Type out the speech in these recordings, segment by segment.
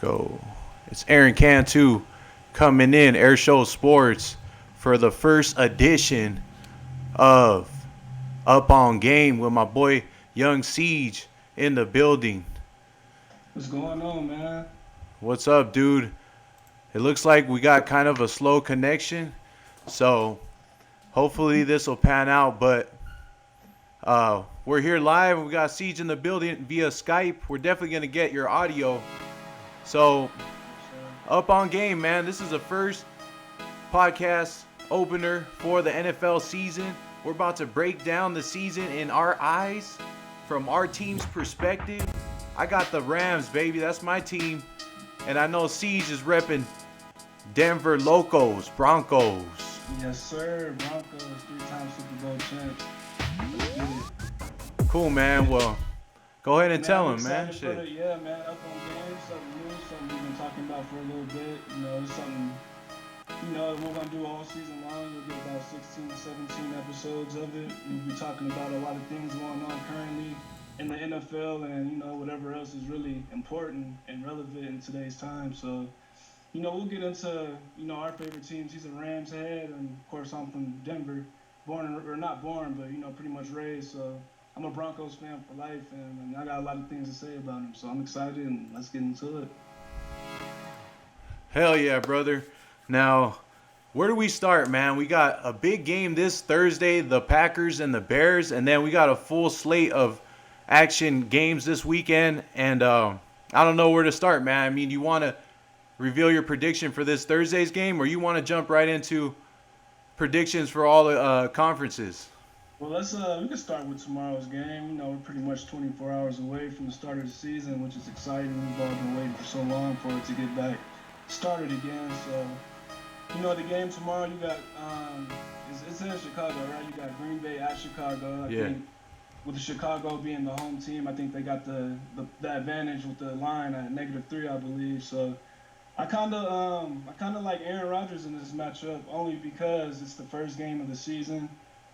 Go. It's Aaron Cantu coming in, Airshow Sports, for the first edition of Up on Game with my boy Young Siege in the building. What's going on, man? What's up, dude? It looks like we got kind of a slow connection, so hopefully this will pan out. But we're here live. We got Siege in the building via Skype. We're definitely going to get your audio. So, Up on Game, man. This is the first podcast opener for the NFL season. We're about to break down the season in our eyes from our team's perspective. I got the Rams, baby. That's my team. And I know Siege is repping Denver Locos, Broncos. Yes, sir. Broncos, 3-time Super Bowl champs. Let's get it. Cool, man. Well, go ahead and tell him, man. Shit. Yeah, man. Up on Game, something new, something we've been talking about for a little bit. It's something, we're going to do all season long. We'll get about 16 to 17 episodes of it. We'll be talking about a lot of things going on currently in the NFL and, whatever else is really important and relevant in today's time. So, we'll get into, our favorite teams. He's a Rams head, and of course I'm from Denver, not born, but, pretty much raised. So I'm a Broncos fan for life, and I got a lot of things to say about him. So I'm excited, and let's get into it. Hell yeah, brother. Now, where do we start, man? We got a big game this Thursday, the Packers and the Bears, and then we got a full slate of action games this weekend, and I don't know where to start, man. I mean, you want to reveal your prediction for this Thursday's game, or you want to jump right into predictions for all the conferences? Well, we can start with tomorrow's game. We're pretty much 24 hours away from the start of the season, which is exciting. We've all been waiting for so long for it to get back started again. So, the game tomorrow, you got it's in Chicago, right? You got Green Bay at Chicago. I think with the Chicago being the home team, I think they got the advantage with the line at -3, I believe. So I kind of like Aaron Rodgers in this matchup only because it's the first game of the season.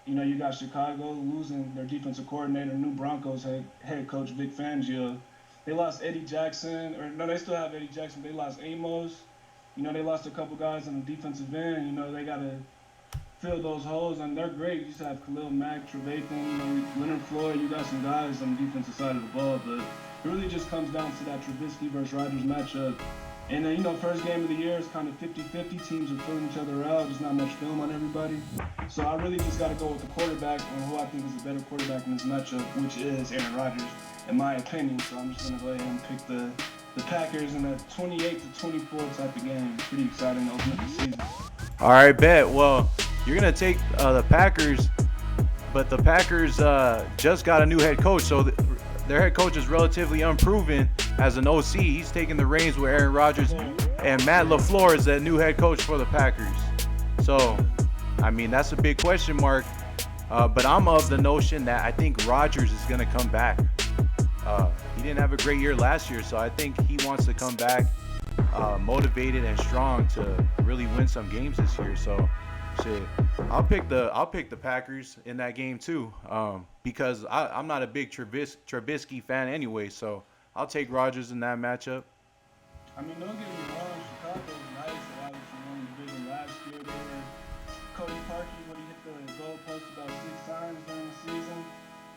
You got Chicago losing their defensive coordinator, new Broncos head coach Vic Fangio. They lost Eddie Jackson, they still have Eddie Jackson. They lost Amos. They lost a couple guys on the defensive end. They got to fill those holes, and they're great. You just have Khalil Mack, Trevathan, Leonard Floyd. You got some guys on the defensive side of the ball, but it really just comes down to that Trubisky versus Rodgers matchup. And then, first game of the year is kind of 50-50. Teams are filling each other out. There's not much film on everybody. So I really just got to go with the quarterback on who I think is a better quarterback in this matchup, which is Aaron Rodgers, in my opinion. So I'm just going to go ahead and pick the Packers in a 28-24 type of game. Pretty exciting to open up the season. All right, bet. Well, you're going to take the Packers, but the Packers just got a new head coach, so their head coach is relatively unproven as an OC. He's taking the reins with Aaron Rodgers, and Matt LaFleur is the new head coach for the Packers. So, I mean, that's a big question mark, but I'm of the notion that I think Rodgers is going to come back. He didn't have a great year last year, so I think he wants to come back motivated and strong to really win some games this year. So, shit, I'll pick the Packers in that game too, because I'm not a big Trubisky fan anyway. So I'll take Rodgers in that matchup. I mean, don't get me wrong, Chicago's nice. A lot of you won the division last year. They were Cody Parkey when he hit the goalpost about 6 times during the season,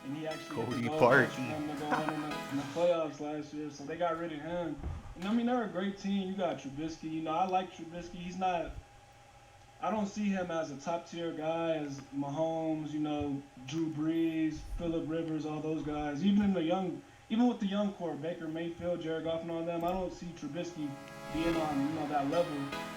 and he actually hit the goalpost for him to go in the playoffs last year. So they got rid of him. And I mean, they're a great team. You got Trubisky. I like Trubisky. He's not. I don't see him as a top-tier guy as Mahomes, Drew Brees, Phillip Rivers, all those guys. Even with the young core, Baker Mayfield, Jared Goff, and all them, I don't see Trubisky being on, that level.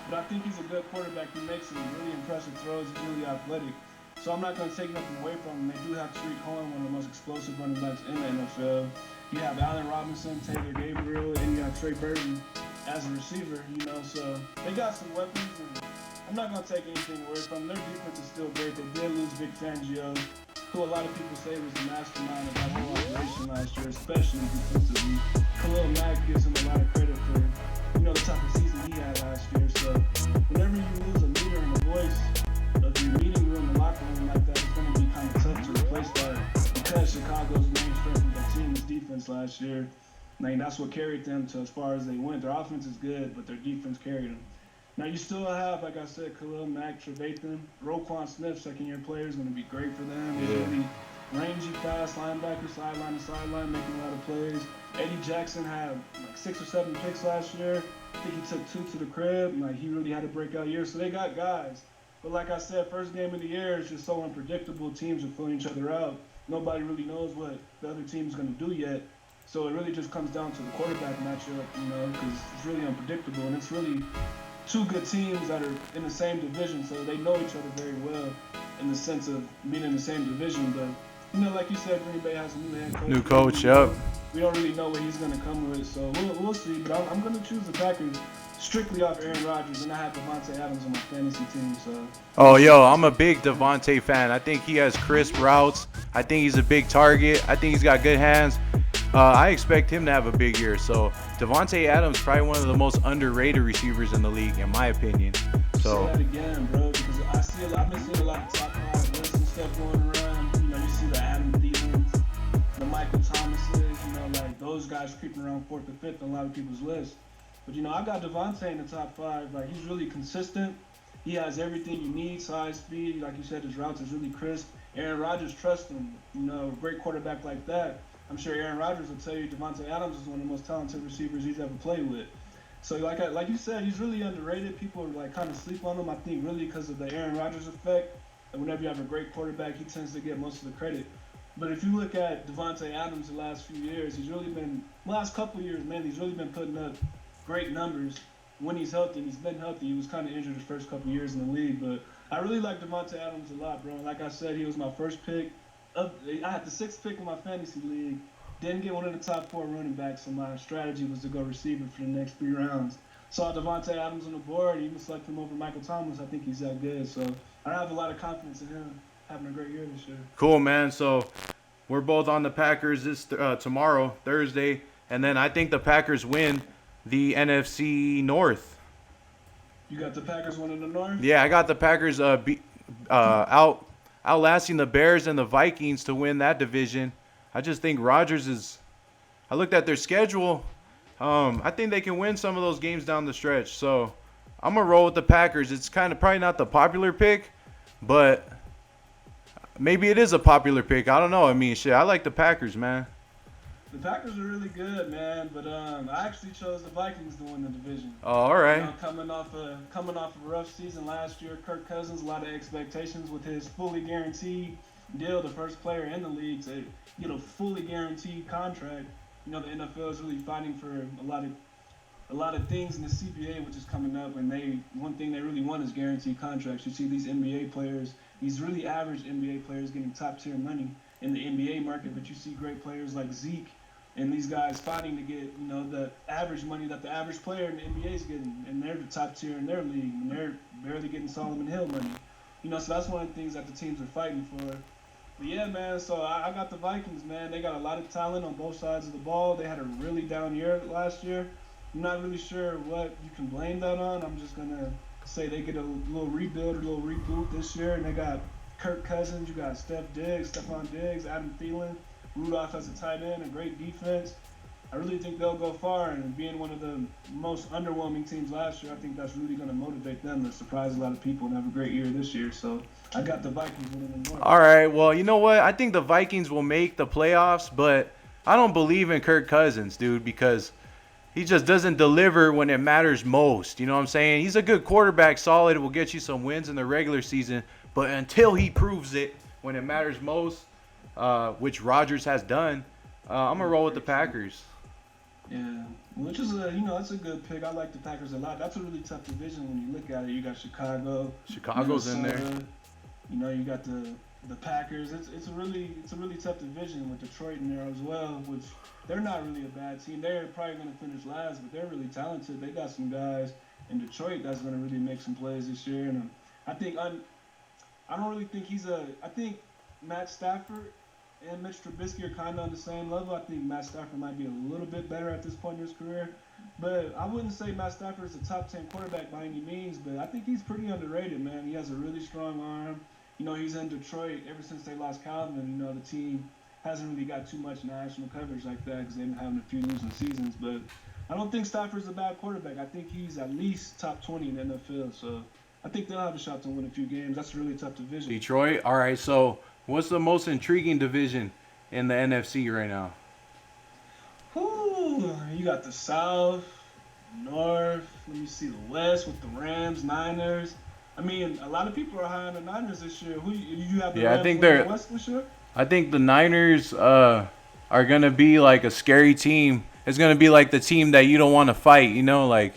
But I think he's a good quarterback. He makes some really impressive throws. He's really athletic. So I'm not going to take nothing away from him. They do have Tariq Cohen, one of the most explosive running backs in the NFL. You have Allen Robinson, Taylor Gabriel, and you have Trey Burton as a receiver, So they got some weapons, and I'm not going to take anything away from them. Their defense is still great. They did lose Vic Fangio, who a lot of people say was the mastermind of that whole operation last year, especially defensively. Khalil Mack gives him a lot of credit for, the type of season he had last year. So whenever you lose a leader and a voice of your meeting room, the locker room like that, it's going to be kind of tough to replace that because Chicago's main strength of the team was defense last year. Like that's what carried them to as far as they went. Their offense is good, but their defense carried them. Now you still have, like I said, Khalil Mack, Trevathan, Roquan Smith, second-year player, is going to be great for them. He's Yeah. really rangy, fast linebacker, sideline to sideline, making a lot of plays. Eddie Jackson had like 6 or 7 picks last year. I think he took 2 to the crib. And, like he really had a breakout year. So they got guys. But like I said, first game of the year is just so unpredictable. Teams are filling each other out. Nobody really knows what the other team is going to do yet. So it really just comes down to the quarterback matchup, because it's really unpredictable. And it's really two good teams that are in the same division, so they know each other very well in the sense of being in the same division. But like you said, Green Bay has a new head coach. New coach, yep. We don't really know what he's going to come with, so we'll see. But I'm going to choose the Packers strictly off Aaron Rodgers, and I have Devontae Adams on my fantasy team. So. Oh, yo, I'm a big Devontae fan. I think he has crisp routes. I think he's a big target. I think he's got good hands. I expect him to have a big year. So Devontae Adams probably one of the most underrated receivers in the league, in my opinion. So say that again, bro, because I've been seeing a lot of top 5 lists and stuff going around. You see the Adam Thielens, the Michael Thomases, like those guys creeping around 4th or 5th on a lot of people's lists. But I got Devontae in the top 5. Like he's really consistent. He has everything you need, size, speed. Like you said, his routes is really crisp. Aaron Rodgers trusts him. A great quarterback like that. I'm sure Aaron Rodgers will tell you Devontae Adams is one of the most talented receivers he's ever played with. So like you said, he's really underrated. People are like kind of sleep on him. I think really because of the Aaron Rodgers effect. And whenever you have a great quarterback, he tends to get most of the credit. But if you look at Devontae Adams the last few years, last couple of years, man, he's really been putting up great numbers when he's healthy. And he's been healthy. He was kind of injured his first couple of years in the league. But I really like Devontae Adams a lot, bro. Like I said, he was my first pick. I had the 6th pick in my fantasy league. Didn't get one of the top 4 running backs, so my strategy was to go receiver for the next 3 rounds. Saw Devontae Adams on the board, even select him over Michael Thomas. I think he's that good, so I have a lot of confidence in him having a great year this year. cool, man. So we're both on the Packers this tomorrow, Thursday, and then I think the Packers win the NFC North. You got the Packers winning the North? Yeah, I got the Packers outlasting the Bears and the Vikings to win that division. I just think Rodgers is – I looked at their schedule. I think they can win some of those games down the stretch. So I'm going to roll with the Packers. It's kind of probably not the popular pick, but maybe it is a popular pick. I don't know. I mean, shit, I like the Packers, man. The Packers are really good, man, but I actually chose the Vikings to win the division. Oh, all right. Coming off a rough season last year, Kirk Cousins, a lot of expectations with his fully guaranteed deal, the first player in the league to get a fully guaranteed contract. The NFL is really fighting for a lot of things in the CBA, which is coming up, and one thing they really want is guaranteed contracts. You see these NBA players, these really average NBA players getting top tier money in the NBA market, but you see great players like Zeke and these guys fighting to get, the average money that the average player in the NBA is getting, and they're the top tier in their league, and they're barely getting Solomon Hill money. So that's one of the things that the teams are fighting for. But yeah, man, so I got the Vikings, man. They got a lot of talent on both sides of the ball. They had a really down year last year. I'm not really sure what you can blame that on. I'm just going to say they get a little rebuild, a little reboot this year, and they got Kirk Cousins, you got Stephon Diggs, Adam Thielen, Rudolph as a tight end, a great defense. I really think they'll go far, and being one of the most underwhelming teams last year, I think that's really going to motivate them to surprise a lot of people and have a great year this year. So I got the Vikings winning the North. All right. Well, you know what? I think the Vikings will make the playoffs, but I don't believe in Kirk Cousins, dude, because he just doesn't deliver when it matters most. You know what I'm saying? He's a good quarterback, solid, will get you some wins in the regular season, but until he proves it when it matters most, which Rodgers has done, I'm going to roll with the Packers. Yeah, which is that's a good pick. I like the Packers a lot. That's a really tough division when you look at it. You got Chicago's Minnesota, in there. You got the Packers. It's a really tough division with Detroit in there as well, which they're not really a bad team. They're probably going to finish last, but they're really talented. They got some guys in Detroit that's going to really make some plays this year. And I don't really think I think Matt Stafford and Mitch Trubisky are kind of on the same level. I think Matt Stafford might be a little bit better at this point in his career. But I wouldn't say Matt Stafford is a top 10 quarterback by any means, but I think he's pretty underrated, man. He has a really strong arm. He's in Detroit ever since they lost Calvin. The team hasn't really got too much national coverage like that because they've been having a few losing seasons. But I don't think Stafford's a bad quarterback. I think he's at least top 20 in the NFL. So I think they'll have a shot to win a few games. That's a really tough division. Detroit. All right. So what's the most intriguing division in the NFC right now? Whew, you got the South, North. Let me see the West with the Rams, Niners. I mean, a lot of people are high on the Niners this year. Who you have the Yeah, I Rams think winning they're. the West this year? I think the Niners are gonna be like a scary team. It's gonna be like the team that you don't want to fight. You know, like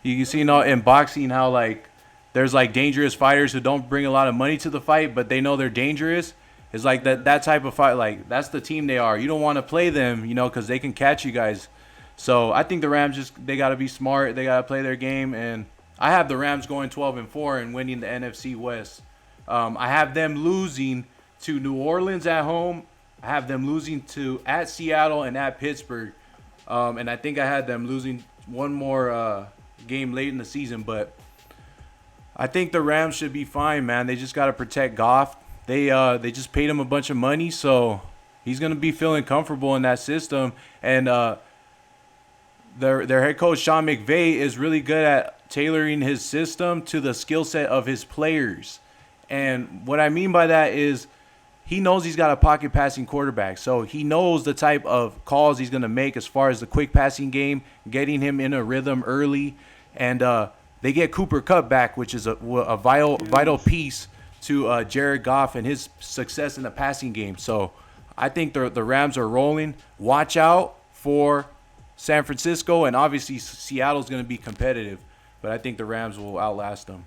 you can see, in boxing how like there's like dangerous fighters who don't bring a lot of money to the fight, but they know they're dangerous. It's like that type of fight. Like that's the team they are. You don't want to play them, because they can catch you guys. So I think the Rams they got to be smart. They got to play their game, and I have the Rams going 12-4 and winning the NFC West. I have them losing to New Orleans at home. I have them losing at Seattle and at Pittsburgh. And I think I had them losing one more game late in the season. But I think the Rams should be fine, man. They just got to protect Goff. They just paid him a bunch of money, so he's going to be feeling comfortable in that system. And their head coach, Sean McVay, is really good at tailoring his system to the skill set of his players. And what I mean by that is he knows he's got a pocket passing quarterback. So he knows the type of calls he's going to make as far as the quick passing game, getting him in a rhythm early. And they get Cooper Kupp back, which is a vital piece to Jared Goff and his success in the passing game. So I think the Rams are rolling. Watch out for San Francisco, and obviously Seattle's going to be competitive. But I think the Rams will outlast them.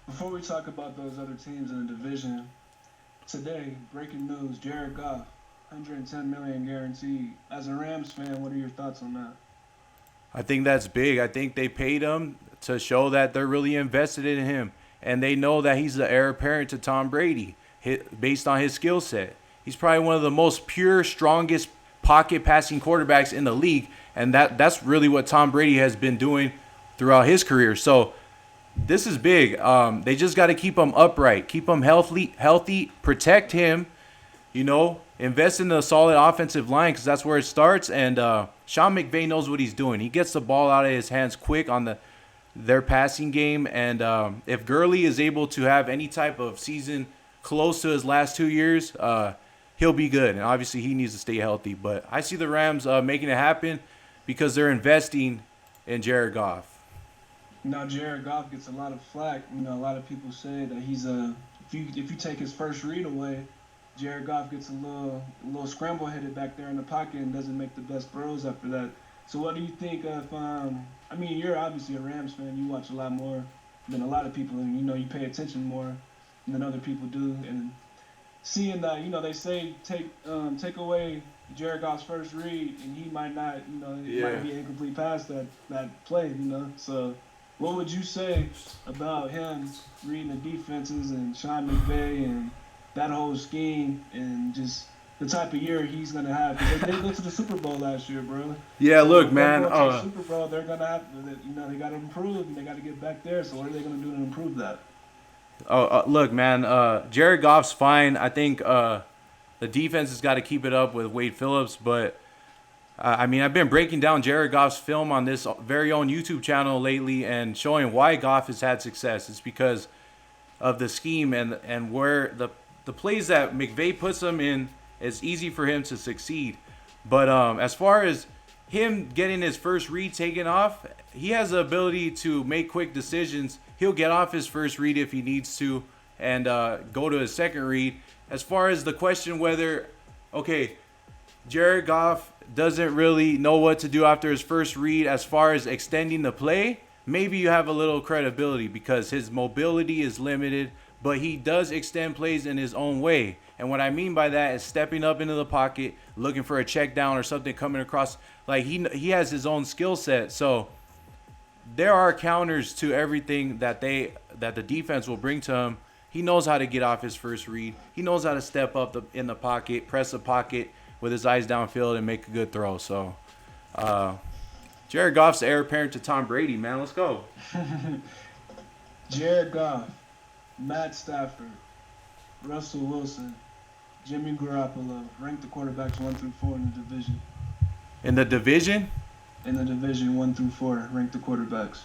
Before we talk about those other teams in the division, today, breaking news, Jared Goff, $110 million guaranteed. As a Rams fan, what are your thoughts on that? I think that's big. I think they paid him to show that they're really invested in him. And they know that he's the heir apparent to Tom Brady based on his skill set. He's probably one of the most pure, strongest pocket passing quarterbacks in the league. And that's really what Tom Brady has been doing throughout his career. So this is big. They just got to keep him upright, keep him healthy, protect him, invest in a solid offensive line because that's where it starts. And Sean McVay knows what he's doing. He gets the ball out of his hands quick on their passing game. And if Gurley is able to have any type of season close to his last 2 years, he'll be good. And obviously he needs to stay healthy. But I see the Rams making it happen because they're investing in Jared Goff. Now Jared Goff gets a lot of flack. A lot of people say that he's if you take his first read away, Jared Goff gets a little scramble headed back there in the pocket and doesn't make the best throws after that. So what do you think of? You're obviously a Rams fan. You watch a lot more than a lot of people, and you pay attention more than other people do. And seeing that, they say take away Jared Goff's first read, and he might not, it might be an incomplete pass that play, So what would you say about him reading the defenses and Sean McVay and that whole scheme and just the type of year he's going to have? Because they went to the Super Bowl last year, bro. Yeah, so look, man. The Super Bowl, they're going to have to, they got to improve and they got to get back there. So what are they going to do to improve that? Look, man. Jared Goff's fine. I think the defense has got to keep it up with Wade Phillips, but I've been breaking down Jared Goff's film on this very own YouTube channel lately and showing why Goff has had success. It's because of the scheme and where the plays that McVay puts him in, it's easy for him to succeed. But as far as him getting his first read taken off, he has the ability to make quick decisions. He'll get off his first read if he needs to and go to his second read. As far as the question whether, Jared Goff doesn't really know what to do after his first read as far as extending the play, maybe you have a little credibility because his mobility is limited, but he does extend plays in his own way. And what I mean by that is stepping up into the pocket, looking for a check down or something coming across. Like he has his own skill set. So there are counters to everything that the defense will bring to him. He knows how to get off his first read. He knows how to step up in the pocket, press the pocket with his eyes downfield and make a good throw. So Jared Goff's the heir apparent to Tom Brady, man. Let's go. Jared Goff, Matt Stafford, Russell Wilson, Jimmy Garoppolo, rank the quarterbacks 1 through 4 in the division. In the division? In the division 1 through 4, rank the quarterbacks.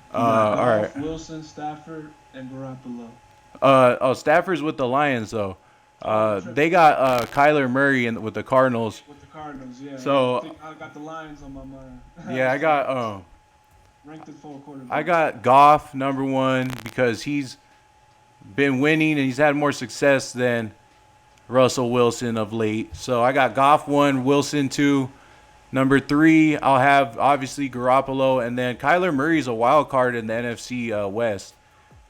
You got All right. Goff, Wilson, Stafford, and Garoppolo. Stafford's with the Lions though. Oh, I'm They tripping. got Kyler Murray with the Cardinals. With the Cardinals, yeah. So I got the Lions on my mind. yeah, Rank the 4 I quarterbacks. got Goff #1 because he's been winning and he's had more success than Russell Wilson of late. So I got Goff 1, Wilson 2. #3, I'll have obviously Garoppolo, and then Kyler Murray's a wild card in the NFC West.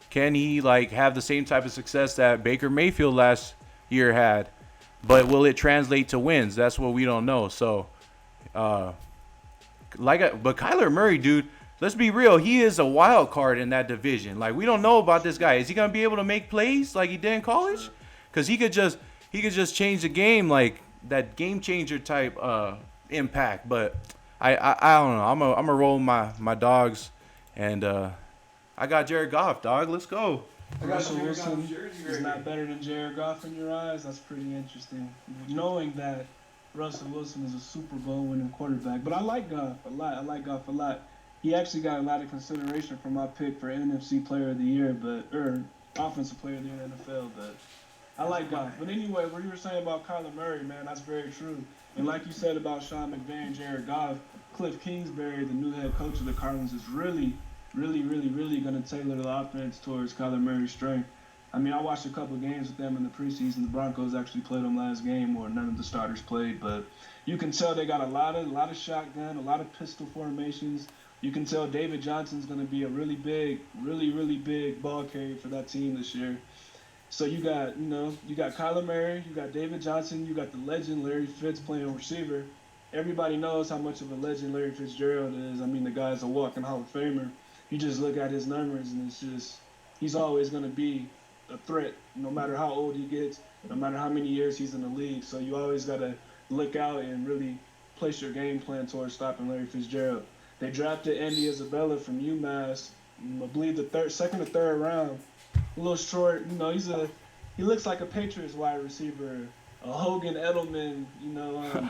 Can he have the same type of success that Baker Mayfield last year had? But will it translate to wins? That's what we don't know. So, but Kyler Murray, dude, let's be real. He is a wild card in that division. We don't know about this guy. Is he gonna be able to make plays like he did in college? Because he could just change the game, like that game changer type impact. But I don't know. I'm a roll my dogs, and I got Jared Goff, dog. Let's go. Russell Wilson is not better than Jared Goff in your eyes. That's pretty interesting. Knowing that Russell Wilson is a Super Bowl winning quarterback. But I like Goff a lot. I like Goff a lot. He actually got a lot of consideration for my pick for NFC Player of the Year, or Offensive Player of the Year in the NFL. But I like Goff. But anyway, what you were saying about Kyler Murray, man, that's very true. And like you said about Sean McVay and Jared Goff, Cliff Kingsbury, the new head coach of the Cardinals, is really going to tailor the offense towards Kyler Murray's strength. I mean, I watched a couple of games with them in the preseason. The Broncos actually played them last game, or none of the starters played, but you can tell they got a lot of shotgun, a lot of pistol formations. You can tell David Johnson's going to be a really big ball carrier for that team this year. So you got Kyler Murray, you got David Johnson, you got the legend Larry Fitz playing receiver. Everybody knows how much of a legend Larry Fitzgerald is. I mean, the guy's a walking Hall of Famer. You just look at his numbers, and it's just he's always going to be a threat, no matter how old he gets, no matter how many years he's in the league. So you always got to look out and really place your game plan towards stopping Larry Fitzgerald. They drafted Andy Isabella from UMass, I believe the second or third round. A little short, he looks like a Patriots wide receiver, a Hogan Edelman,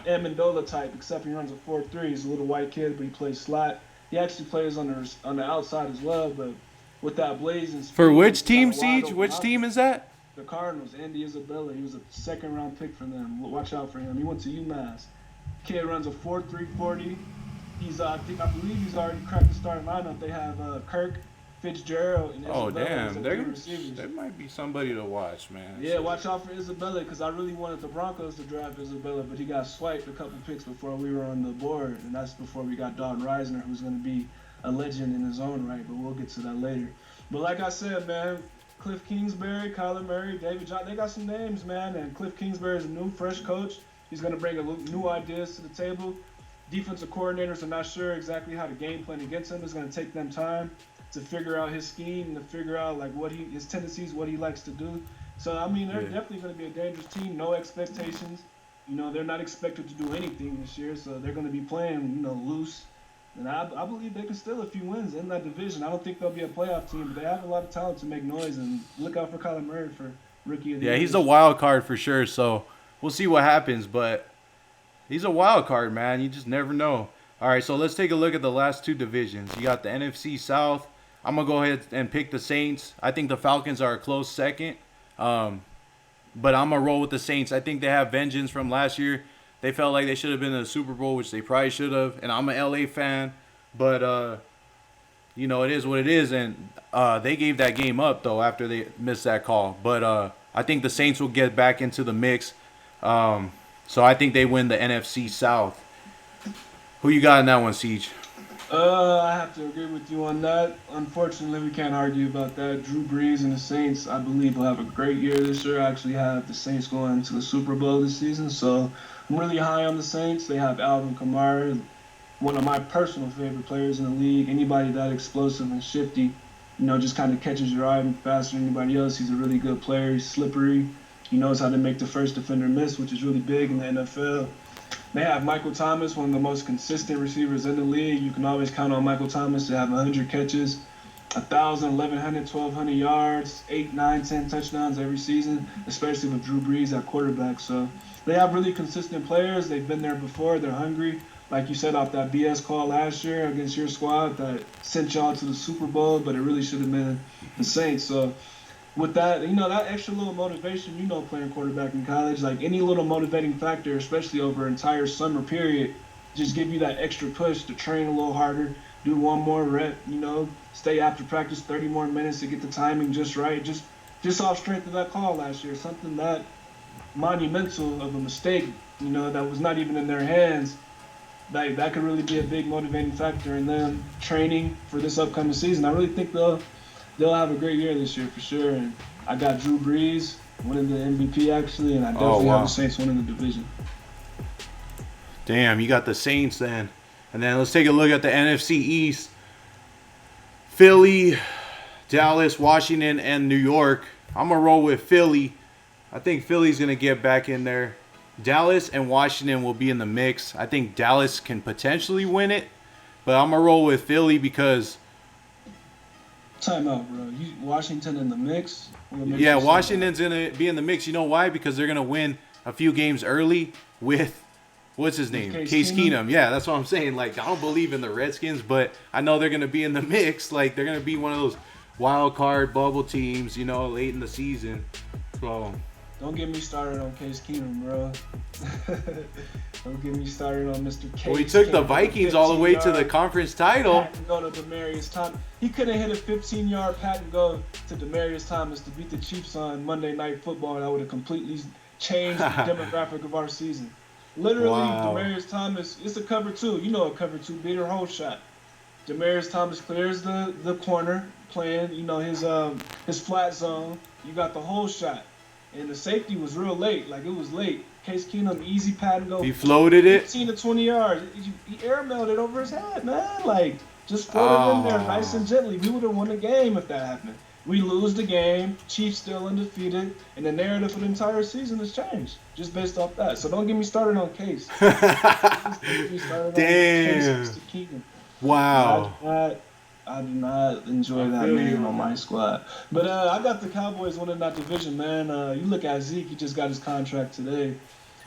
Amendola type, except he runs a 4.3. He's a little white kid, but he plays slot. He actually plays on the outside as well, but with that blazing speed. For which team, Siege? Which team is that? The Cardinals. Andy Isabella. He was a second-round pick for them. Watch out for him. He went to UMass. Kid runs a 4.3 40. I believe he's already cracked the starting lineup. They have Kirk, Fitzgerald, and Isabella. Oh damn, receivers. there might be somebody to watch, man. Yeah, watch out for Isabella, because I really wanted the Broncos to draft Isabella, but he got swiped a couple picks before we were on the board, and that's before we got Dalton Reisner, who's going to be a legend in his own right, but we'll get to that later. But like I said, man, Cliff Kingsbury, Kyler Murray, David Johnson, they got some names, man, and Cliff Kingsbury is a new, fresh coach. He's going to bring new ideas to the table. Defensive coordinators are not sure exactly how to game plan against him. It's going to take them time to figure out his scheme and to figure out his tendencies, what he likes to do. So I mean, they're definitely going to be a dangerous team. No expectations. They're not expected to do anything this year, so they're going to be playing, loose. And I believe they can steal a few wins in that division. I don't think they'll be a playoff team, but they have a lot of talent to make noise. And look out for Kyler Murray for rookie of the year. Yeah, he's a wild card for sure. So we'll see what happens, but he's a wild card, man. You just never know. All right, so let's take a look at the last two divisions. You got the NFC South. I'm going to go ahead and pick the Saints. I think the Falcons are a close second. But I'm going to roll with the Saints. I think they have vengeance from last year. They felt like they should have been in the Super Bowl, which they probably should have. And I'm an LA fan. But, it is what it is. And they gave that game up, though, after they missed that call. But I think the Saints will get back into the mix. So I think they win the NFC South. Who you got in that one, Siege? I have to agree with you on that. Unfortunately, we can't argue about that. Drew Brees and the Saints, I believe, will have a great year this year. I actually have the Saints going to the Super Bowl this season, so I'm really high on the Saints. They have Alvin Kamara, one of my personal favorite players in the league. Anybody that explosive and shifty, just kind of catches your eye faster than anybody else. He's a really good player. He's slippery. He knows how to make the first defender miss, which is really big in the NFL. They have Michael Thomas, one of the most consistent receivers in the league. You can always count on Michael Thomas to have 100 catches. 1,000, 1,100, 1,200 yards, 8, 9, 10 touchdowns every season, especially with Drew Brees at quarterback. So they have really consistent players. They've been there before. They're hungry. Like you said, off that BS call last year against your squad that sent y'all to the Super Bowl, but it really should have been the Saints. So with that, that extra little motivation, playing quarterback in college, like any little motivating factor, especially over an entire summer period, just give you that extra push to train a little harder, do one more rep, stay after practice 30 more minutes to get the timing just right. Just off strength of that call last year, something that monumental of a mistake, that was not even in their hands. That could really be a big motivating factor in them training for this upcoming season. I really think they'll have a great year this year for sure. And I got Drew Brees winning the MVP actually, and I definitely have the Saints winning the division. Damn, you got the Saints then. And then let's take a look at the NFC East. Philly, Dallas, Washington, and New York. I'm going to roll with Philly. I think Philly's going to get back in there. Dallas and Washington will be in the mix. I think Dallas can potentially win it. But I'm going to roll with Philly because... Time out, bro. Washington in the mix? Yeah, Washington's going to be in the mix. You know why? Because they're going to win a few games early with... What's his name? Case Keenum. Yeah, that's what I'm saying. Like, I don't believe in the Redskins, but I know they're going to be in the mix. Like, they're going to be one of those wild card bubble teams, late in the season. So... Don't get me started on Case Keenum, bro. Don't get me started on Mr. Case. Well, he took the Vikings all the way to the conference title. Pat and go to Demaryius Thomas. He couldn't hit a 15-yard pat and go to Demaryius Thomas to beat the Chiefs on Monday Night Football, and that would have completely changed the demographic of our season. Literally, wow. Demaryius Thomas, it's a cover two. A cover two beater hole shot. Demaryius Thomas clears the corner, playing, his flat zone. You got the hole shot. And the safety was real late. Like, it was late. Case Keenum, easy pat and go. He floated it? 15 to 20 yards. He airmailed it over his head, man. Like, just floated in there nice and gently. We would have won the game if that happened. We lose the game. Chiefs still undefeated. And the narrative for the entire season has changed just based off that. So don't get me started on Case. Damn. Wow. I do not enjoy that name on my squad. But I got the Cowboys winning that division, man. You look at Zeke, he just got his contract today.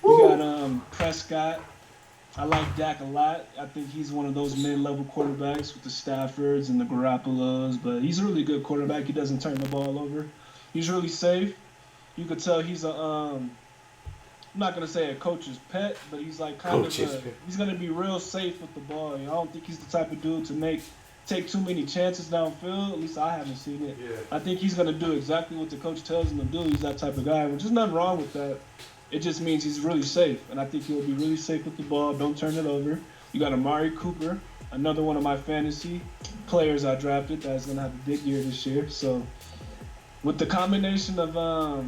You got Prescott. I like Dak a lot. I think he's one of those mid-level quarterbacks with the Staffords and the Garoppolos. But he's a really good quarterback. He doesn't turn the ball over. He's really safe. You could tell he's I'm not going to say a coach's pet, but he's like he's going to be real safe with the ball. I don't think he's the type of dude to take too many chances downfield. At least I haven't seen it. Yeah. I think he's going to do exactly what the coach tells him to do. He's that type of guy. There's nothing wrong with that. It just means he's really safe. And I think he'll be really safe with the ball. Don't turn it over. You got Amari Cooper, another one of my fantasy players I drafted that's going to have a big year this year. So with the combination of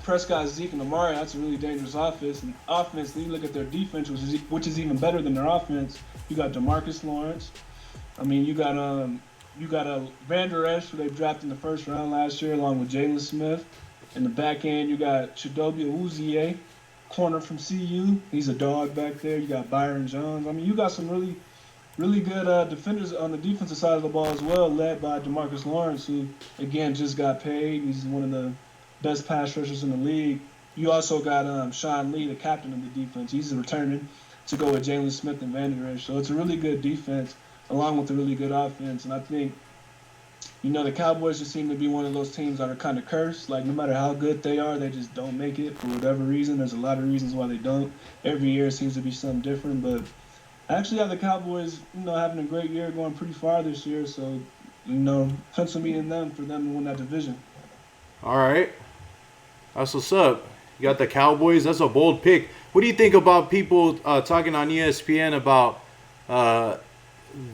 Prescott, Zeke, and Amari, that's a really dangerous offense. And then you look at their defense, which is even better than their offense. You got DeMarcus Lawrence. I mean, you got Van Der Esch, who they drafted in the first round last year, along with Jalen Smith. In the back end, you got Chidobe Awuzie, corner from CU. He's a dog back there. You got Byron Jones. I mean, you got some really, really good defenders on the defensive side of the ball as well, led by DeMarcus Lawrence, who, again, just got paid. He's one of the best pass rushers in the league. You also got Sean Lee, the captain of the defense. He's returning to go with Jalen Smith and Van Der Esch. So it's a really good defense, along with a really good offense. And I think, the Cowboys just seem to be one of those teams that are kind of cursed. Like, no matter how good they are, they just don't make it for whatever reason. There's a lot of reasons why they don't. Every year seems to be something different. But I actually have the Cowboys, having a great year, going pretty far this year. So, pencil me in them for them to win that division. All right. That's what's up. You got the Cowboys. That's a bold pick. What do you think about people talking on ESPN about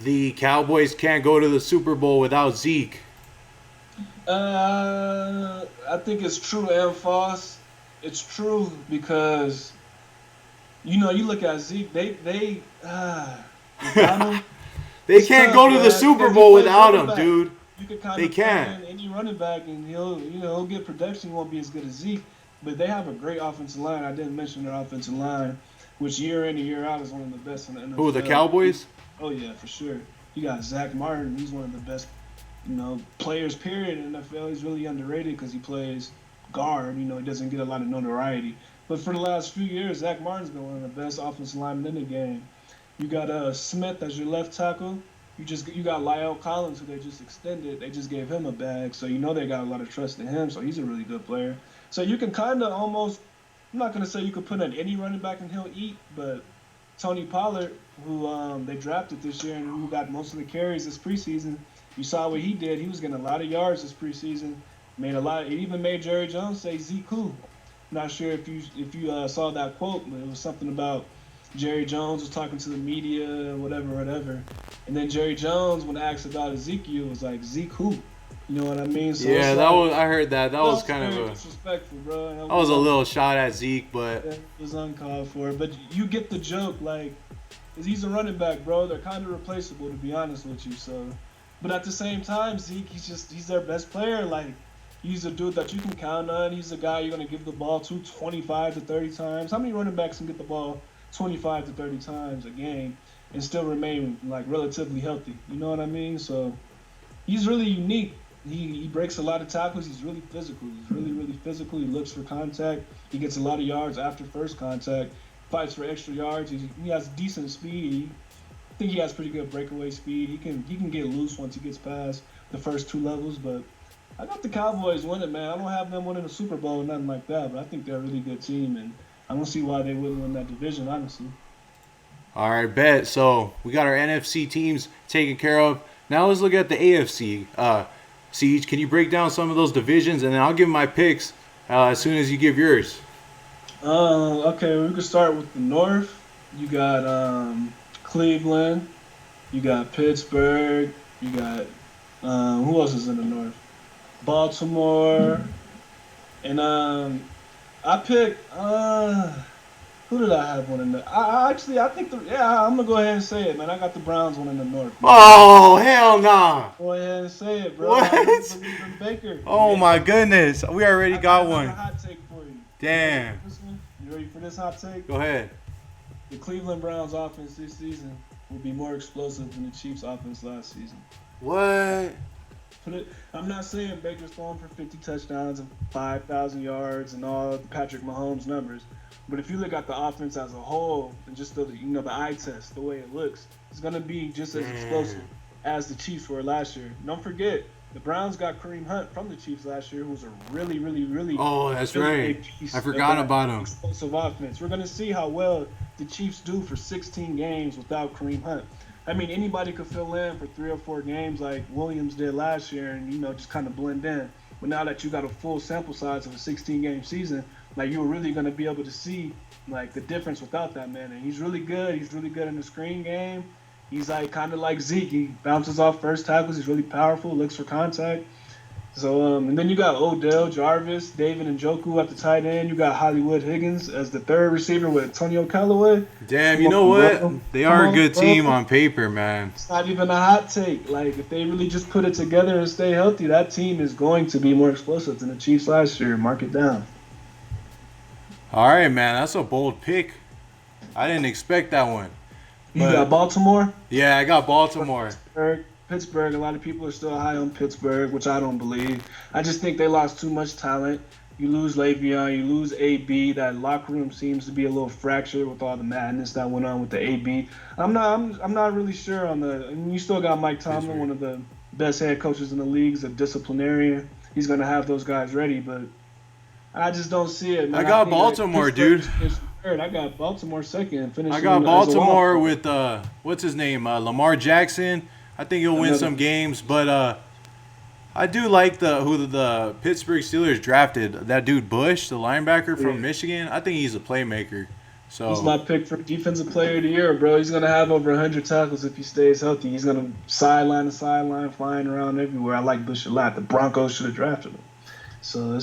the Cowboys can't go to the Super Bowl without Zeke? I think it's true and false. It's true because, you look at Zeke, they can't go to the Super Bowl without him, dude. You could kind of play any running back and he'll get production. He won't be as good as Zeke, but they have a great offensive line. I didn't mention their offensive line, which year in and year out is one of the best in the NFL. Who, the Cowboys? Oh, yeah, for sure. You got Zach Martin. He's one of the best players period in the NFL. He's really underrated because he plays guard. He doesn't get a lot of notoriety. But for the last few years, Zach Martin's been one of the best offensive linemen in the game. You got Smith as your left tackle. You got Lyle Collins, who they just extended. They just gave him a bag, so they got a lot of trust in him. So he's a really good player. So you can kind of almost, I'm not gonna say you could put in any running back and he'll eat, but Tony Pollard, who they drafted this year and who got most of the carries this preseason, you saw what he did. He was getting a lot of yards this preseason. Made a lot. It even made Jerry Jones say Zeke who. Not sure if you saw that quote, but it was something about Jerry Jones was talking to the media, whatever. And then Jerry Jones, when asked about Ezekiel, was like, Zeke who? You know what I mean? So yeah, I heard that. That was kind of disrespectful, bro. That was a little shot at Zeke, but it was uncalled for. But you get the joke, like, he's a running back, bro. They're kind of replaceable, to be honest with you. So, but at the same time, Zeke, he's their best player. Like, he's a dude that you can count on. He's a guy you're gonna give the ball to 25 to 30 times. How many running backs can get the ball 25 to 30 times a game and still remain like relatively healthy? You know what I mean? So he's really unique. He breaks a lot of tackles. He's really physical. He's really physical. He looks for contact. He gets a lot of yards after first contact. Fights for extra yards. He has decent speed. I think he has pretty good breakaway speed. He can get loose once he gets past the first two levels. But I got the Cowboys winning, man. I don't have them winning the Super Bowl or nothing like that. But I think they're a really good team, and I don't see why they wouldn't win that division, honestly. All right, bet. So we got our NFC teams taken care of. Now let's look at the AFC. Siege, can you break down some of those divisions, and then I'll give my picks as soon as you give yours. Okay, we can start with the North. You got Cleveland. You got Pittsburgh. You got who else is in the North? Baltimore. And I picked who did I have one in the? I think I'm gonna go ahead and say it, man. I got the Browns one in the North. Man. Oh hell nah! Go ahead and say it, bro. What? I believe in Baker. Oh my goodness, we already got one. I got a hot take for you. Damn. You ready for this hot take? Go ahead. The Cleveland Browns offense this season will be more explosive than the Chiefs offense last season. What? I'm not saying Baker's throwing for 50 touchdowns and 5,000 yards and all Patrick Mahomes numbers. But if you look at the offense as a whole and just the eye test, the way it looks, it's going to be just as explosive as the Chiefs were last year. Don't forget, the Browns got Kareem Hunt from the Chiefs last year, who was a really that's right. I forgot about him. Explosive offense. We're going to see how well the Chiefs do for 16 games without Kareem Hunt. I mean, anybody could fill in for 3 or 4 games like Williams did last year and, just kind of blend in. But now that you got a full sample size of a 16-game season, like, you're really going to be able to see, like, the difference without that man. And he's really good. He's really good in the screen game. He's, like, kind of like Zeke. He bounces off first tackles. He's really powerful, looks for contact. So, and then you got Odell, Jarvis, David Njoku at the tight end. You got Hollywood Higgins as the third receiver with Antonio Callaway. Damn, you know what? They are a good team on paper, man. It's not even a hot take. Like, if they really just put it together and stay healthy, that team is going to be more explosive than the Chiefs last year. Mark it down. All right, man. That's a bold pick. I didn't expect that one. You got Baltimore? Yeah, I got Baltimore. Pittsburgh, a lot of people are still high on Pittsburgh, which I don't believe. I just think they lost too much talent. You lose Le'Veon, you lose AB. That locker room seems to be a little fractured with all the madness that went on with the AB. I'm not really sure on the. I mean, you still got Mike Tomlin, one of the best head coaches in the league, a disciplinarian. He's gonna have those guys ready, but I just don't see it, man. I got Baltimore, dude. I got Baltimore second. I got Baltimore with what's his name, Lamar Jackson. I think he'll win some games, but I do like who the Pittsburgh Steelers drafted. That dude Bush, the linebacker from Michigan. I think he's a playmaker. So he's my pick for Defensive Player of the Year, bro. He's gonna have over 100 tackles if he stays healthy. He's gonna sideline to sideline, flying around everywhere. I like Bush a lot. The Broncos should have drafted him. So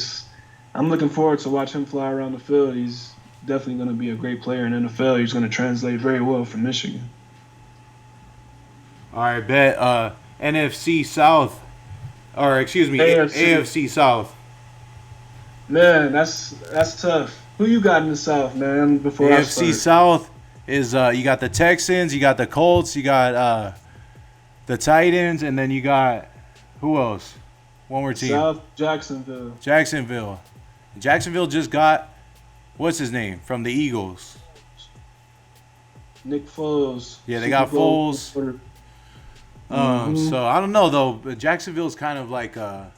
I'm looking forward to watch him fly around the field. He's definitely gonna be a great player in NFL. He's gonna translate very well for Michigan. All right, bet. NFC South, or excuse me, AFC South. Man, that's tough. Who you got in the South, man? Before AFC South is you got the Texans, you got the Colts, you got the Titans, and then you got Who else? One more team. South Jacksonville. Jacksonville just got what's his name from the Eagles. Nick Foles. Yeah, they got Foles. So I don't know though, but Jacksonville's kind of like I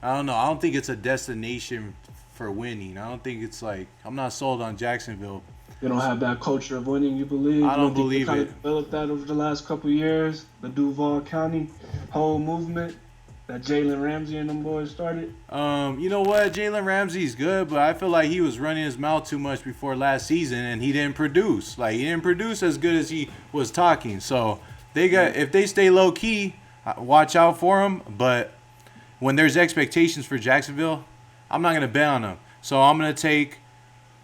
don't know. I don't think it's a destination for winning. I don't think it's like I'm not sold on Jacksonville. They don't have that culture of winning, you believe? I don't think believe they kind it. of developed that over the last couple of years. The Duval County whole movement that Jalen Ramsey and them boys started. You know what? Jalen Ramsey's good, but I feel like he was running his mouth too much before last season, and he didn't produce. Like he didn't produce as good as he was talking. So if they stay low key, watch out for them. But when there's expectations for Jacksonville, I'm not gonna bet on them. So I'm gonna take